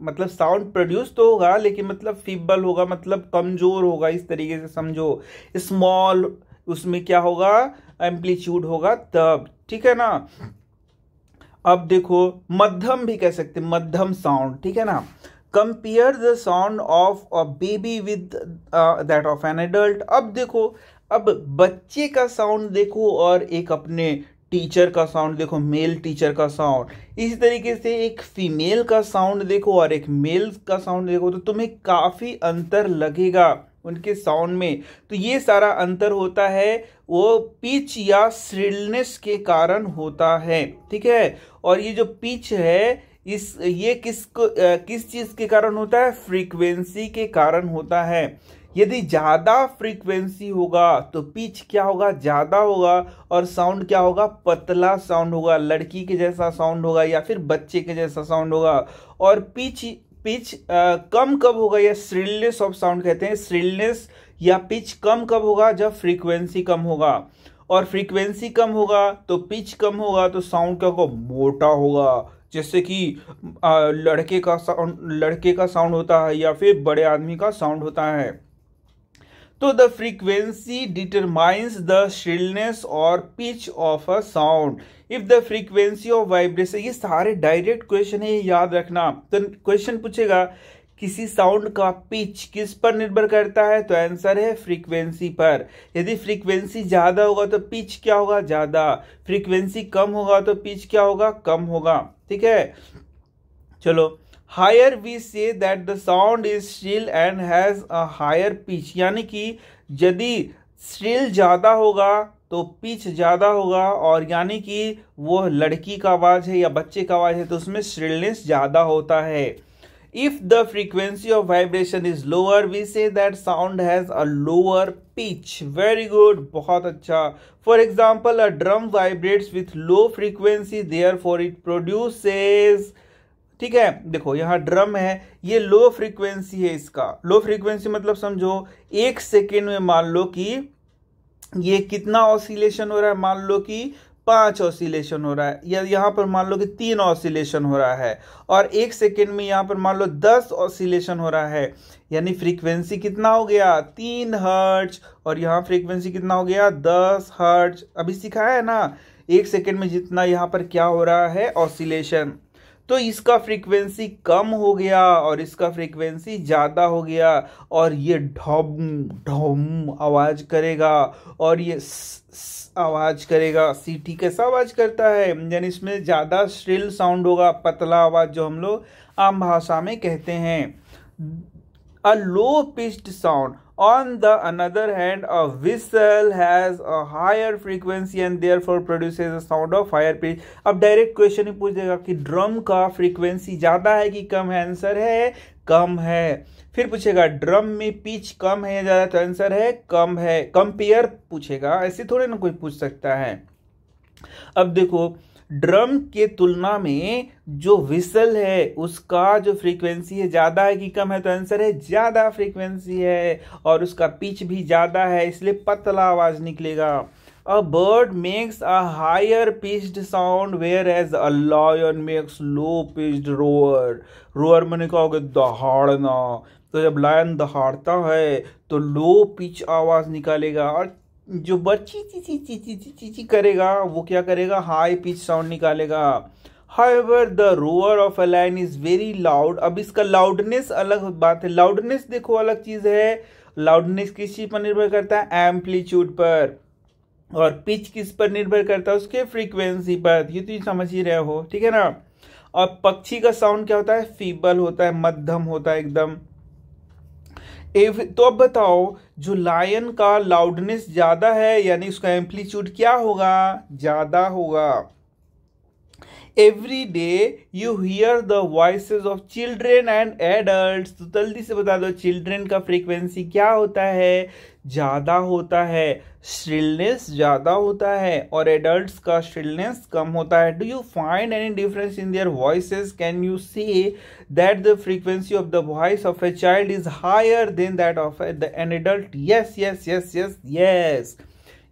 मतलब साउंड प्रोड्यूस तो होगा लेकिन मतलब फीबल होगा, मतलब कमजोर होगा, इस तरीके से समझो। स्मॉल उसमें क्या होगा, एम्पलीट्यूड होगा तब, ठीक है ना। अब देखो मध्यम भी कह सकते, मध्यम साउंड, ठीक है ना। Compare the sound of a baby with that of an adult. अब देखो, अब बच्चे का साउंड देखो और एक अपने टीचर का साउंड देखो, मेल टीचर का साउंड। इसी तरीके से एक फीमेल का साउंड देखो और एक मेल का साउंड देखो, तो तुम्हें काफ़ी अंतर लगेगा उनके साउंड में। तो ये सारा अंतर होता है वो पिच या श्रिलनेस के कारण होता है, ठीक है। और ये जो पिच है ये किस चीज़ के कारण होता है, फ्रीक्वेंसी के कारण होता है। यदि ज़्यादा फ्रीक्वेंसी होगा तो पिच क्या होगा, ज़्यादा होगा, और साउंड क्या होगा, पतला साउंड होगा, लड़की के जैसा साउंड होगा या फिर बच्चे के जैसा साउंड होगा। और पिच कम कब होगा, या श्रिलनेस ऑफ साउंड कहते हैं। श्रिलनेस या पिच कम कब होगा, जब फ्रीक्वेंसी कम होगा, और फ्रीक्वेंसी कम होगा तो पिच कम होगा, तो साउंड क्या होगा, मोटा होगा। जैसे कि लड़के का साउंड होता है या फिर बड़े आदमी का साउंड होता है। तो the frequency determines the shrillness और pitch of a sound. If the frequency of vibration, ये सारे डायरेक्ट क्वेश्चन है, याद रखना। तो क्वेश्चन पूछेगा किसी साउंड का पिच किस पर निर्भर करता है, तो आंसर है फ्रीक्वेंसी पर। यदि फ्रीक्वेंसी ज्यादा होगा तो पिच क्या होगा, ज्यादा। फ्रीक्वेंसी कम होगा तो पिच क्या होगा, कम होगा, ठीक है। चलो, higher we say that the sound is shrill and has a higher pitch, यानी कि यदि श्रिल ज्यादा होगा तो पिच ज्यादा होगा, और यानी कि वो लड़की का आवाज है या बच्चे का आवाज है तो उसमें श्रिलनेस ज्यादा होता है। If the frequency of vibration is lower, we say that sound has a lower pitch. Very good, बहुत अच्छा। For example, a drum vibrates with low frequency, therefore it produces, ठीक है। देखो यहाँ ड्रम है, ये लो फ्रीक्वेंसी है, इसका लो फ्रीक्वेंसी मतलब समझो 1 सेकेंड में मान लो कि ये कितना ऑसिलेशन हो रहा है, मान लो कि 5 ऑसिलेशन हो रहा है, या यहाँ पर मान लो कि 3 ऑसिलेशन हो रहा है, और 1 सेकेंड में यहाँ पर मान लो 10 ऑसिलेशन हो रहा है, यानी फ्रीक्वेंसी कितना हो गया, 3 हर्ट्ज, और यहाँ फ्रीक्वेंसी कितना हो गया, 10 हर्ट्ज। अभी सिखाया है ना, 1 सेकेंड में जितना यहाँ पर क्या हो रहा है, ऑसिलेशन। तो इसका फ्रीक्वेंसी कम हो गया और इसका फ्रीक्वेंसी ज़्यादा हो गया, और ये ढम ढम आवाज़ करेगा और ये आवाज़ करेगा। सीटी कैसा आवाज़ करता है, यानी इसमें ज़्यादा श्रिल साउंड होगा, पतला आवाज़ जो हम लोग आम भाषा में कहते हैं। A low pitched sound on the another hand, a whistle has a higher frequency and therefore produces a sound of higher pitch. अब डायरेक्ट क्वेश्चन ही पूछ देगा कि ड्रम का फ्रीक्वेंसी ज्यादा है कि कम है, आंसर है कम है। फिर पूछेगा ड्रम में पिच कम है या ज्यादा, तो आंसर है कम है। कंपेयर पूछेगा, ऐसे थोड़े ना कोई पूछ सकता है। अब देखो ड्रम के तुलना में जो विसल है उसका जो फ्रीक्वेंसी है ज्यादा है कि कम है, तो आंसर है ज्यादा फ्रीक्वेंसी है, और उसका पिच भी ज्यादा है, इसलिए पतला आवाज निकलेगा। A bird makes a higher pitched sound whereas a lion makes low pitched roar. Roar मैंने कहा होगा दहाड़ना, तो जब लायन दहाड़ता है तो लो पिच आवाज निकालेगा, और जो बर्ड ची ची ची ची ची ची ची ची करेगा वो क्या करेगा, हाई पिच साउंड निकालेगा। However, the roar of a lion is very loud। अब इसका लाउडनेस अलग बात है, लाउडनेस देखो अलग चीज है। लाउडनेस किस चीज पर निर्भर करता है, एम्पलीट्यूड पर, और पिच किस पर निर्भर करता है, उसके फ्रीक्वेंसी पर। ये तो समझ ही रहे हो, ठीक है ना। और पक्षी का साउंड क्या होता है, फीबल होता है, मध्यम होता है एकदम। तो अब बताओ, जो लायन का लाउडनेस ज्यादा है यानी उसका एम्पलीट्यूड क्या होगा, ज्यादा होगा। Every day you hear the voices of children and adult. तो जल्दी से बता दो, चिल्ड्रेन का फ्रीक्वेंसी क्या होता है, ज्यादा होता है, श्रिलनेस ज्यादा होता है, और एडल्ट्स का श्रिलनेस कम होता है। Do you find any difference in their voices, can you say that the frequency of the voice of a child is higher than that of an adult. Yes yes yes yes yes.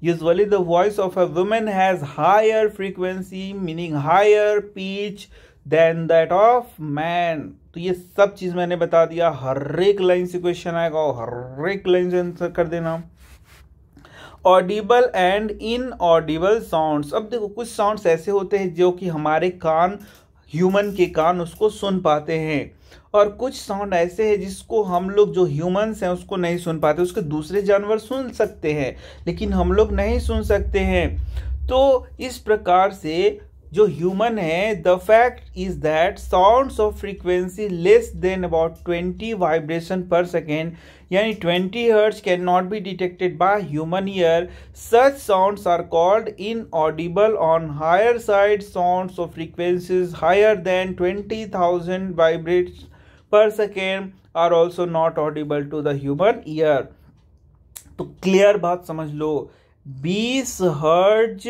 Usually the voice of a woman has higher frequency, meaning higher pitch than that of man। तो ये सब चीज मैंने बता दिया, हर एक line से question आएगा और हर एक लाइन से आंसर कर देना। Audible and inaudible sounds. अब देखो, कुछ साउंड्स ऐसे होते हैं जो कि हमारे कान, ह्यूमन के कान उसको सुन पाते हैं, और कुछ साउंड ऐसे हैं जिसको हम लोग जो ह्यूमंस हैं उसको नहीं सुन पाते, उसके दूसरे जानवर सुन सकते हैं लेकिन हम लोग नहीं सुन सकते हैं। तो इस प्रकार से जो ह्यूमन है, the fact is that sounds of frequency less than about 20 vibration per second, यानी 20 hertz can not be detected by human ear. Such sounds are called inaudible. On higher side sounds of frequencies higher than 20,000 vibrates per second are also not audible to the human ear। तो clear बात समझ लो, 20 hertz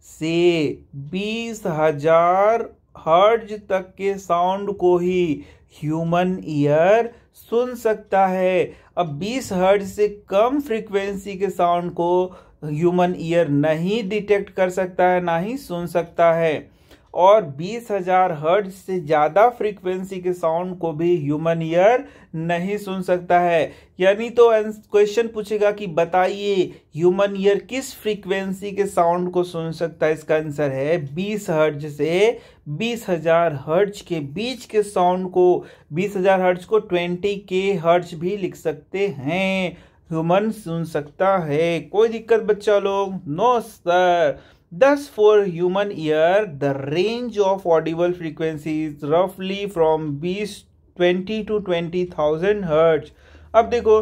से 20,000 hertz तक के sound को ही human ear सुन सकता है। अब 20 हर्ट्ज से कम फ्रीक्वेंसी के साउंड को ह्यूमन ईयर नहीं डिटेक्ट कर सकता है, ना ही सुन सकता है, और 20,000 हर्ट्ज से ज्यादा फ्रीक्वेंसी के साउंड को भी ह्यूमन ईयर नहीं सुन सकता है। यानी तो क्वेश्चन पूछेगा कि बताइए ह्यूमन ईयर किस फ्रीक्वेंसी के साउंड को सुन सकता है, इसका आंसर है 20 हर्ट्ज से 20,000 हर्ट्ज के बीच के साउंड को। 20,000 हर्ट्ज को 20K हर्ट्ज भी लिख सकते हैं, ह्यूमन सुन सकता है। कोई दिक्कत बच्चा लोग? No sir. Thus, for human ear, the range of audible frequency is roughly from 20 to 20,000 hertz। अब देखो,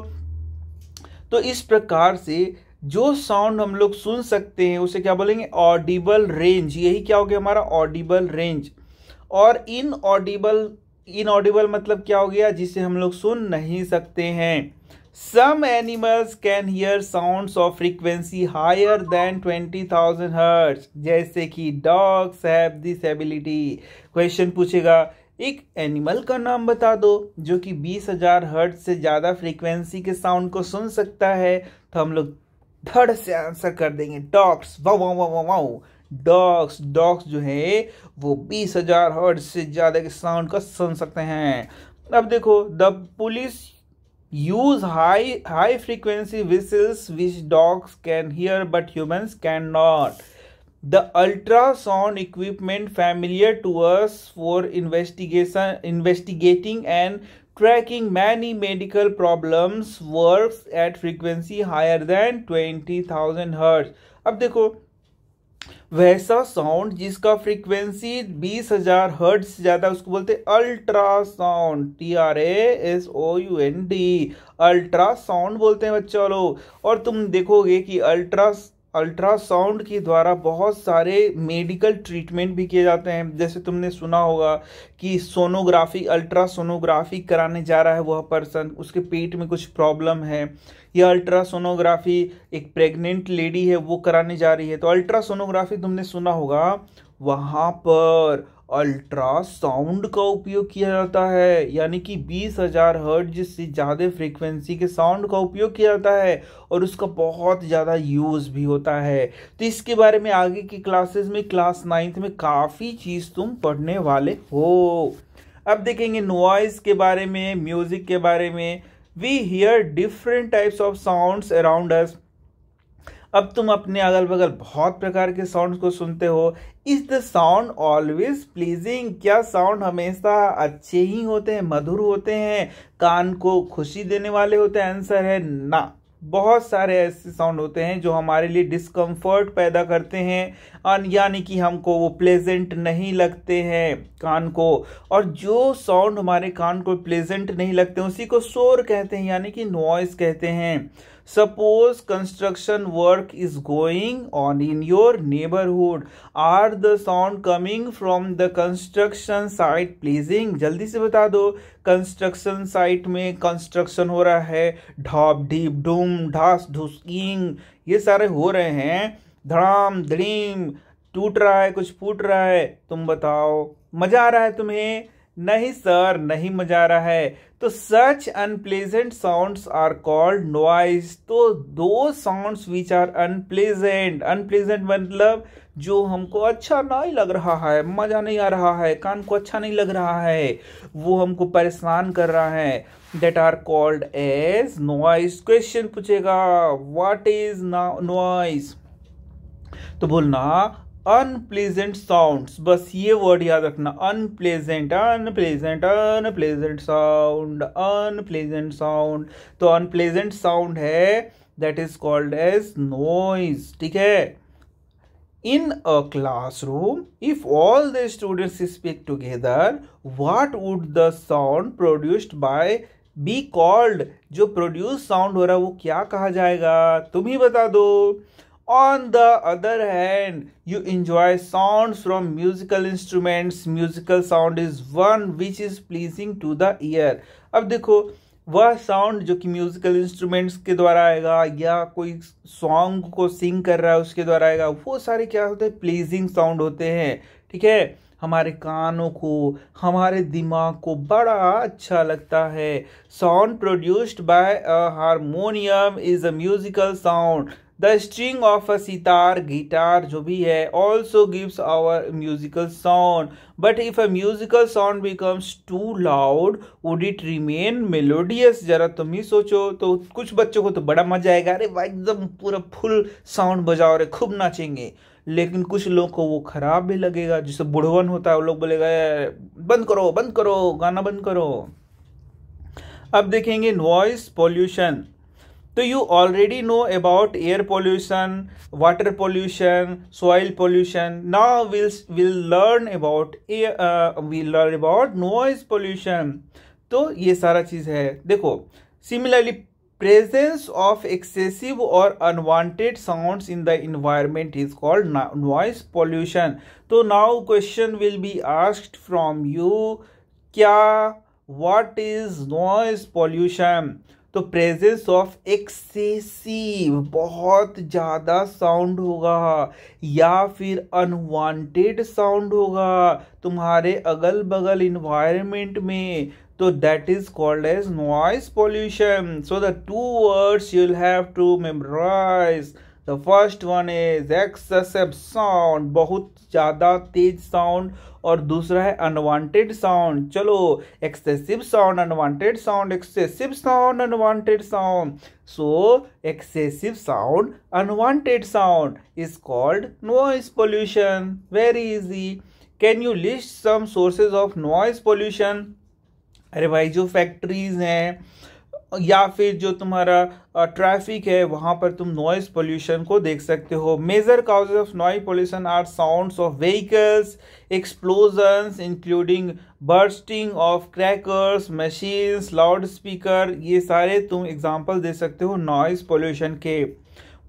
तो इस प्रकार से जो साउंड हम लोग सुन सकते हैं उसे क्या बोलेंगे, ऑडिबल रेंज। यही क्या हो गया हमारा, ऑडिबल रेंज। और इनऑडिबल मतलब क्या हो गया, जिसे हम लोग सुन नहीं सकते हैं। Some animals can hear sounds of frequency higher than 20,000 hertz, जैसे कि dogs have this ability। Question पूछेगा, एक एनिमल का नाम बता दो जो कि 20,000 हर्ट्ज से ज्यादा फ्रीक्वेंसी के साउंड को सुन सकता है। तो हम लोग धड़ से आंसर कर देंगे, dogs. Wow wow wow wow, dogs जो है वो 20,000 हर्ट्ज से ज्यादा के साउंड को सुन सकते हैं। अब देखो, the police use high frequency whistles which dogs can hear but humans cannot। The ultrasound equipment familiar to us for investigating and tracking many medical problems works at frequency higher than 20,000 hertz। अब देखो, वैसा sound जिसका frequency 20,000 hertz से ज्यादा उसको बोलते हैं ultrasound, TRASOUND, ultrasound बोलते हैं बच्चों लोग। और तुम देखोगे कि अल्ट्रासाउंड के द्वारा बहुत सारे मेडिकल ट्रीटमेंट भी किए जाते हैं। जैसे तुमने सुना होगा कि सोनोग्राफी, अल्ट्रासोनोग्राफी कराने जा रहा है वह पर्सन, उसके पेट में कुछ प्रॉब्लम है, या अल्ट्रासोनोग्राफी एक प्रेग्नेंट लेडी है वो कराने जा रही है, तो अल्ट्रासोनोग्राफी तुमने सुना होगा, वहां पर अल्ट्रासाउंड का उपयोग किया जाता है। यानी कि 20,000 हर्ट्ज से ज़्यादा फ्रीक्वेंसी के साउंड का उपयोग किया जाता है और उसका बहुत ज़्यादा यूज़ भी होता है। तो इसके बारे में आगे की क्लासेस में, क्लास 9th में काफ़ी चीज़ तुम पढ़ने वाले हो। अब देखेंगे नॉइज के बारे में, म्यूजिक के बारे में। We hear different types of sounds around us. अब तुम अपने अगल बगल बहुत प्रकार के साउंड्स को सुनते हो। Is the sound always pleasing? क्या साउंड हमेशा अच्छे ही होते हैं, मधुर होते हैं, कान को खुशी देने वाले होते हैं? आंसर है ना। बहुत सारे ऐसे साउंड होते हैं जो हमारे लिए डिस्कम्फर्ट पैदा करते हैं, यानी कि हमको वो प्लेजेंट नहीं लगते हैं कान को। और जो साउंड हमारे कान को प्लेजेंट नहीं लगते उसी को शोर कहते हैं, यानी कि नॉइस कहते हैं। Suppose construction work is going on in your neighbourhood. Are the sound coming from the construction site pleasing? जल्दी से बता दो, कंस्ट्रक्शन साइट में कंस्ट्रक्शन हो रहा है, ढाप ढीप ढूम ढास ढुसकिंग ये सारे हो रहे हैं, धड़ाम धड़ीम, टूट रहा है, कुछ फूट रहा है। तुम बताओ मजा आ रहा है तुम्हें? नहीं सर, नहीं मजा आ रहा है। तो such unpleasant sounds are called noise. तो दो sounds which are unpleasant, unpleasant मतलब जो हमको अच्छा नहीं लग रहा है, मजा नहीं आ रहा है, कान को अच्छा नहीं लग रहा है, वो हमको परेशान कर रहा है, that are called as noise। Question पूछेगा what is noise, तो बोलना अनप्लेजेंट साउंड्स, बस ये वर्ड याद रखना, unpleasant unpleasant unpleasant sound, unpleasant sound. तो अनप्लेजेंट साउंड है that is called as noise. ठीक है। In a classroom, if all the students speak together, what would the sound produced by be called? जो produce sound हो रहा है वो क्या कहा जाएगा? तुम ही बता दो। On the other hand, you enjoy sounds from musical instruments. Musical sound is one which is pleasing to the ear. अब देखो वह साउंड जो कि म्यूजिकल इंस्ट्रूमेंट्स के द्वारा आएगा या कोई सॉन्ग को सिंग कर रहा है उसके द्वारा आएगा, वो सारे क्या होते हैं? प्लीजिंग साउंड होते हैं। ठीक है। हमारे कानों को, हमारे दिमाग को बड़ा अच्छा लगता है। Sound produced by a harmonium is a musical sound. The string of a sitar, guitar जो भी है, also gives our musical sound. But if a musical sound becomes too loud would it remain melodious? जरा तुम ही सोचो। तो कुछ बच्चों को तो बड़ा मजा आएगा, अरे भाई एकदम पूरा फुल साउंड बजाओ रे, खूब नाचेंगे। लेकिन कुछ लोगों को वो खराब भी लगेगा, जिससे बुढ़वन होता है वो लोग बोलेगा बंद करो बंद करो, गाना बंद करो। अब देखेंगे नॉइस पोल्यूशन। तो you already know about air pollution, water pollution, soil pollution. Now we'll learn about noise pollution. तो ये सारा चीज है। देखो similarly presence of excessive or unwanted sounds in the environment is called noise pollution. तो now question will be asked from you, क्या what is noise pollution? तो presence of excessive, बहुत ज़्यादा साउंड होगा, या फिर अनवांटेड साउंड होगा तुम्हारे अगल बगल इन्वायरमेंट में, तो that is called as noise pollution. So the two words you will have to memorise. The first one is excessive sound, बहुत ज़्यादा तेज साउंड, और दूसरा है अनवांटेड साउंड। चलो, excessive sound, unwanted sound, excessive sound, unwanted sound. So excessive sound, unwanted sound is called noise pollution. Very easy. Can you list some sources of noise pollution? अरे भाई, जो फैक्ट्रीज हैं या फिर जो तुम्हारा ट्रैफिक है वहाँ पर तुम नॉइस पोल्यूशन को देख सकते हो। Major causes of noise pollution are sounds of vehicles, explosions including bursting of crackers, machines, loud speaker, ये सारे तुम एग्जाम्पल दे सकते हो नॉइस पोल्यूशन के।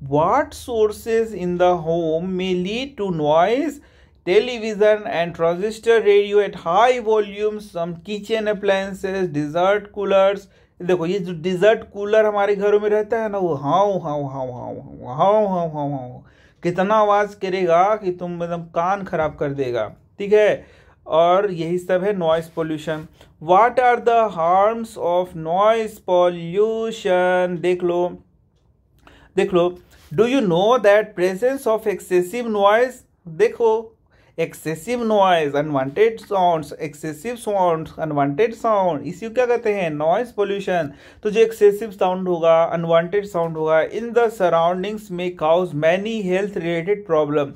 What sources in the home may lead to noise? Television and transistor radio at high volumes, some kitchen appliances, dessert coolers। देखो ये जो डिजर्ट कूलर हमारे घरों में रहता है ना, वो how how how how how how how how कितना आवाज करेगा कि तुम एकदम कान खराब कर देगा। ठीक है। और यही सब है noise pollution. What are the harms of noise pollution? देख लो। Do you know that presence of excessive noise? देखो, excessive noise, unwanted sounds, excessive sounds, unwanted sound, इसी को क्या कहते हैं, नॉइज पोल्यूशन। तो जो एक्सेसिव साउंड होगा, अनवांटेड साउंड होगा इन द सराउंडिंग्स में cause many health related problem.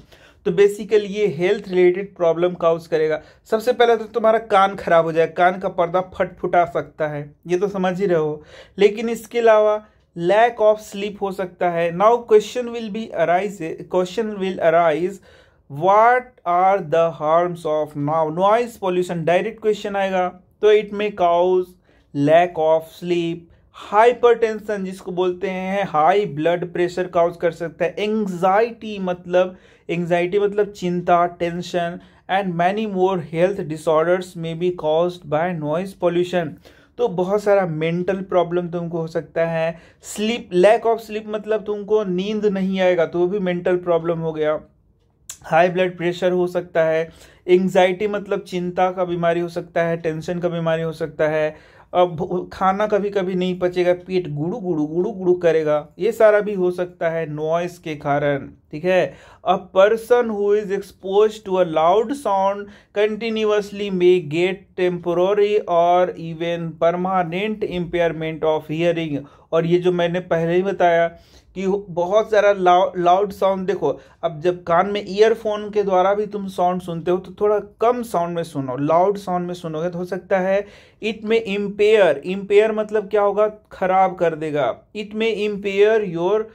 तो बेसिकली ये हेल्थ रिलेटेड प्रॉब्लम काउज करेगा। सबसे पहले तो तुम्हारा कान खराब हो जाएगा, कान का पर्दा फुटा सकता है, ये तो समझ ही रहे हो। लेकिन इसके अलावा लैक ऑफ स्लीप हो सकता है। Now question will arise what are the harms of noise pollution. Direct question आएगा। तो it may cause lack of sleep, hypertension जिसको बोलते हैं, हाई ब्लड प्रेशर काउज कर सकता है, एंग्जाइटी मतलब चिंता, tension, and many more health disorders may be caused by noise pollution. तो बहुत सारा मेंटल प्रॉब्लम तुमको हो सकता है। स्लीप, लैक ऑफ स्लीप मतलब तुमको नींद नहीं आएगा, तो वो भी मेंटल प्रॉब्लम हो गया। हाई ब्लड प्रेशर हो सकता है। एंग्जाइटी मतलब चिंता का बीमारी हो सकता है, टेंशन का बीमारी हो सकता है। अब खाना कभी कभी नहीं पचेगा, पेट गुड़ू गुड़ू गुड़ू गुड़ू करेगा, ये सारा भी हो सकता है नॉइस के कारण। ठीक है। A person who is expose to a loud sound continuously may get temporary और even permanent impairment of hearing. और ये जो मैंने पहले ही बताया कि बहुत सारा लाउड साउंड, देखो अब जब कान में ईयरफोन के द्वारा भी तुम साउंड सुनते हो तो थोड़ा कम साउंड में सुनो, लाउड साउंड में सुनोगे तो हो सकता है इट में इम्पेयर मतलब क्या होगा, खराब कर देगा। इट में इम्पेयर योर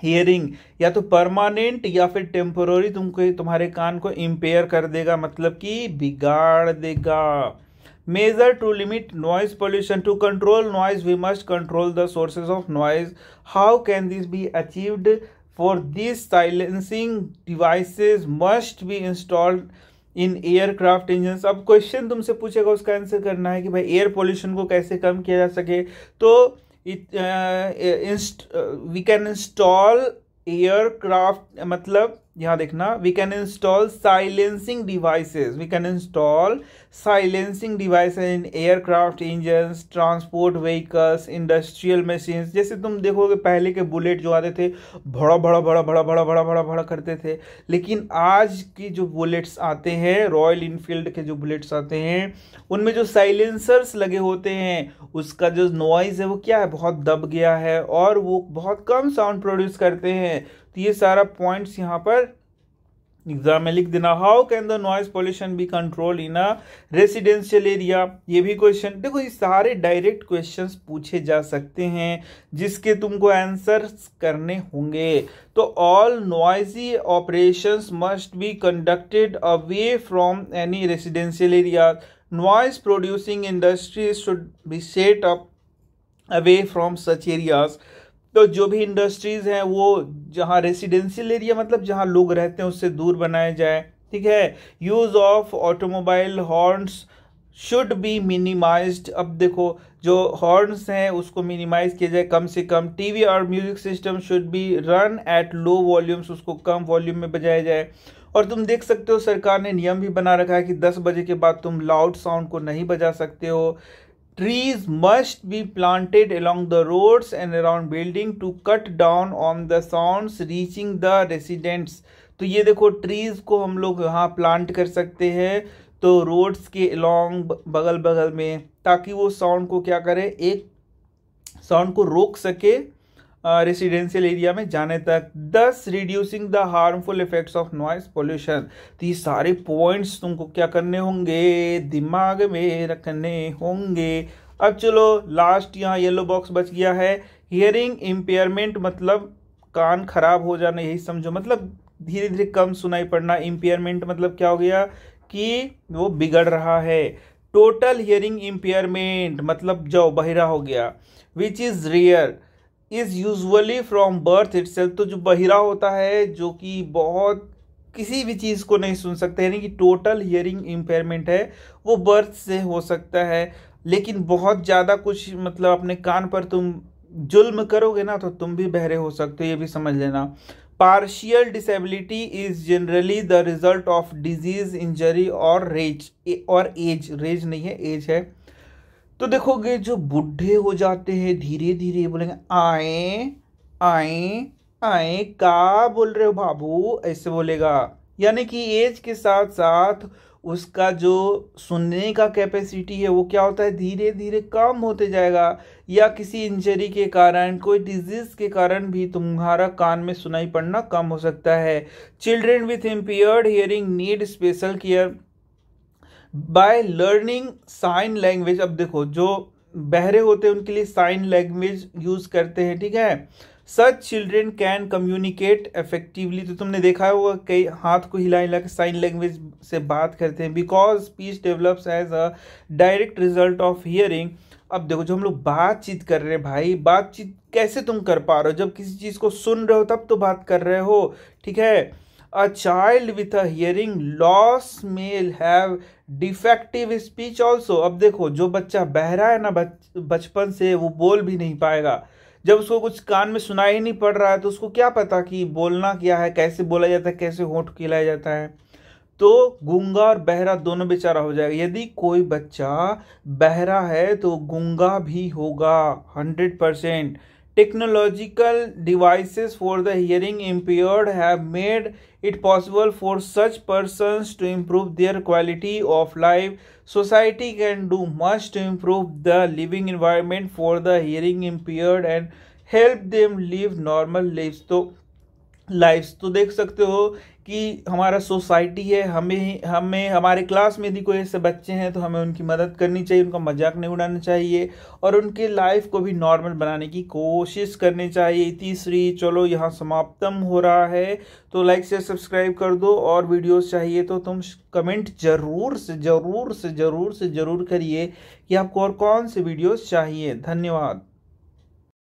हियरिंग, या तो परमानेंट या फिर टेम्पोररी तुम्हारे कान को इम्पेयर कर देगा, मतलब कि बिगाड़ देगा। Measure to limit noise pollution. To control noise, we must control the sources of noise. How can this be achieved? For these, silencing devices must be installed in aircraft engines. अब question तुमसे पूछेगा, उसका answer करना है कि भाई air pollution को कैसे कम किया जा सके। तो वी कैन इंस्टॉल एयरक्राफ्ट, मतलब यहाँ देखना, we can install silencing devices in aircraft engines, transport vehicles, industrial machines. जैसे तुम देखोगे पहले के बुलेट जो आते थे बड़ा बड़ा बड़ा बड़ा बड़ा बड़ा बड़ा बड़ा करते थे, लेकिन आज की जो बुलेट्स आते हैं, रॉयल इनफील्ड के जो बुलेट्स आते हैं, उनमें जो साइलेंसर्स लगे होते हैं, उसका जो नॉइज है वो क्या है, बहुत दब गया है और वो बहुत कम साउंड प्रोड्यूस करते हैं। तो ये सारा पॉइंट्स यहाँ पर एग्जाम में लिख देना। How can the noise pollution be control in a residential area, ये भी क्वेश्चन। देखो ये सारे डायरेक्ट क्वेश्चंस पूछे जा सकते हैं जिसके तुमको आंसर करने होंगे। तो all noisy operations must be conducted away from any residential area. Noise producing industries should be set up away from such areas. तो जो भी इंडस्ट्रीज हैं वो जहाँ रेसिडेंशियल एरिया मतलब जहाँ लोग रहते हैं उससे दूर बनाए जाए। ठीक है। Use of automobile horns should be minimised. अब देखो जो हॉर्न्स हैं उसको मिनिमाइज किया जाए कम से कम। टीवी और music system should be run at low volumes, उसको कम वॉल्यूम में बजाया जाए। और तुम देख सकते हो सरकार ने नियम भी बना रखा है कि 10 बजे के बाद तुम लाउड साउंड को नहीं बजा सकते हो। Trees must be planted along the roads and around building to cut down on the sounds reaching the residents. तो ये देखो ट्रीज को हम लोग यहाँ प्लांट कर सकते हैं तो रोड्स के along बगल बगल में, ताकि वो साउंड को क्या करे, एक साउंड को रोक सके रेसिडेंशियल एरिया में जाने तक। दस reducing the harmful effects of noise pollution. तो ये सारे पॉइंट्स तुमको क्या करने होंगे, दिमाग में रखने होंगे। अब चलो लास्ट यहाँ येलो बॉक्स बच गया है। हियरिंग इम्पेयरमेंट मतलब कान खराब हो जाना, यही समझो, मतलब धीरे धीरे कम सुनाई पड़ना। इम्पेयरमेंट मतलब क्या हो गया कि वो बिगड़ रहा है। टोटल हियरिंग इम्पेयरमेंट मतलब जो बहिरा हो गया, which is rear is usually from birth itself. तो जो बहिरा होता है जो कि बहुत किसी भी चीज़ को नहीं सुन सकता, यानी कि टोटल हियरिंग इम्पेयरमेंट है वो बर्थ से हो सकता है। लेकिन बहुत ज़्यादा कुछ मतलब अपने कान पर तुम जुल्म करोगे ना तो तुम भी बहरे हो सकते हो, ये भी समझ लेना। Partial disability is generally the result of disease, injury और एज नहीं है, एज है। तो देखोगे जो बूढ़े हो जाते हैं धीरे धीरे बोलेंगे आए आए आए, का बोल रहे हो बाबू, ऐसे बोलेगा। यानी कि एज के साथ साथ उसका जो सुनने का कैपेसिटी है वो क्या होता है, धीरे धीरे कम होते जाएगा, या किसी इंजरी के कारण, कोई डिजीज के कारण भी तुम्हारा कान में सुनाई पड़ना कम हो सकता है। Children with impaired hearing need special care by learning sign language. अब देखो जो बहरे होते हैं उनके लिए साइन लैंग्वेज यूज करते हैं, ठीक है। सच चिल्ड्रेन कैन कम्युनिकेट इफेक्टिवली, तो तुमने देखा है वो कई हाथ को हिला हिला के साइन लैंग्वेज से बात करते हैं। Because speech develops as a direct result of hearing. अब देखो जो हम लोग बातचीत कर रहे हैं भाई, बातचीत कैसे तुम कर पा रहे हो, जब किसी चीज को सुन रहे हो तब तो बात कर रहे हो, ठीक है। A child with a hearing loss may have defective speech also। अब देखो जो बच्चा बहरा है ना, बचपन से वो बोल भी नहीं पाएगा। जब उसको कुछ कान में सुनाई नहीं पड़ रहा है तो उसको क्या पता कि बोलना क्या है, कैसे बोला जाता है, कैसे होंठ खिलाया जाता है। तो गूंगा और बहरा दोनों बेचारा हो जाएगा। यदि कोई बच्चा बहरा है तो गूंगा भी होगा 100%। Technological devices for the hearing impaired have made it possible for such persons to improve their quality of life. Society can do much to improve the living environment for the hearing impaired and help them live normal lives। तो देख सकते हो कि हमारा society है, हमें हमारे class में यदि कोई ऐसे बच्चे हैं तो हमें उनकी मदद करनी चाहिए, उनका मजाक नहीं उड़ाना चाहिए और उनके लाइफ को भी नॉर्मल बनाने की कोशिश करनी चाहिए। तीसरी चलो यहाँ समाप्तम हो रहा है, तो लाइक शेयर सब्सक्राइब कर दो, और वीडियोस चाहिए तो तुम कमेंट जरूर करिए कि आपको और कौन से वीडियोस चाहिए। धन्यवाद।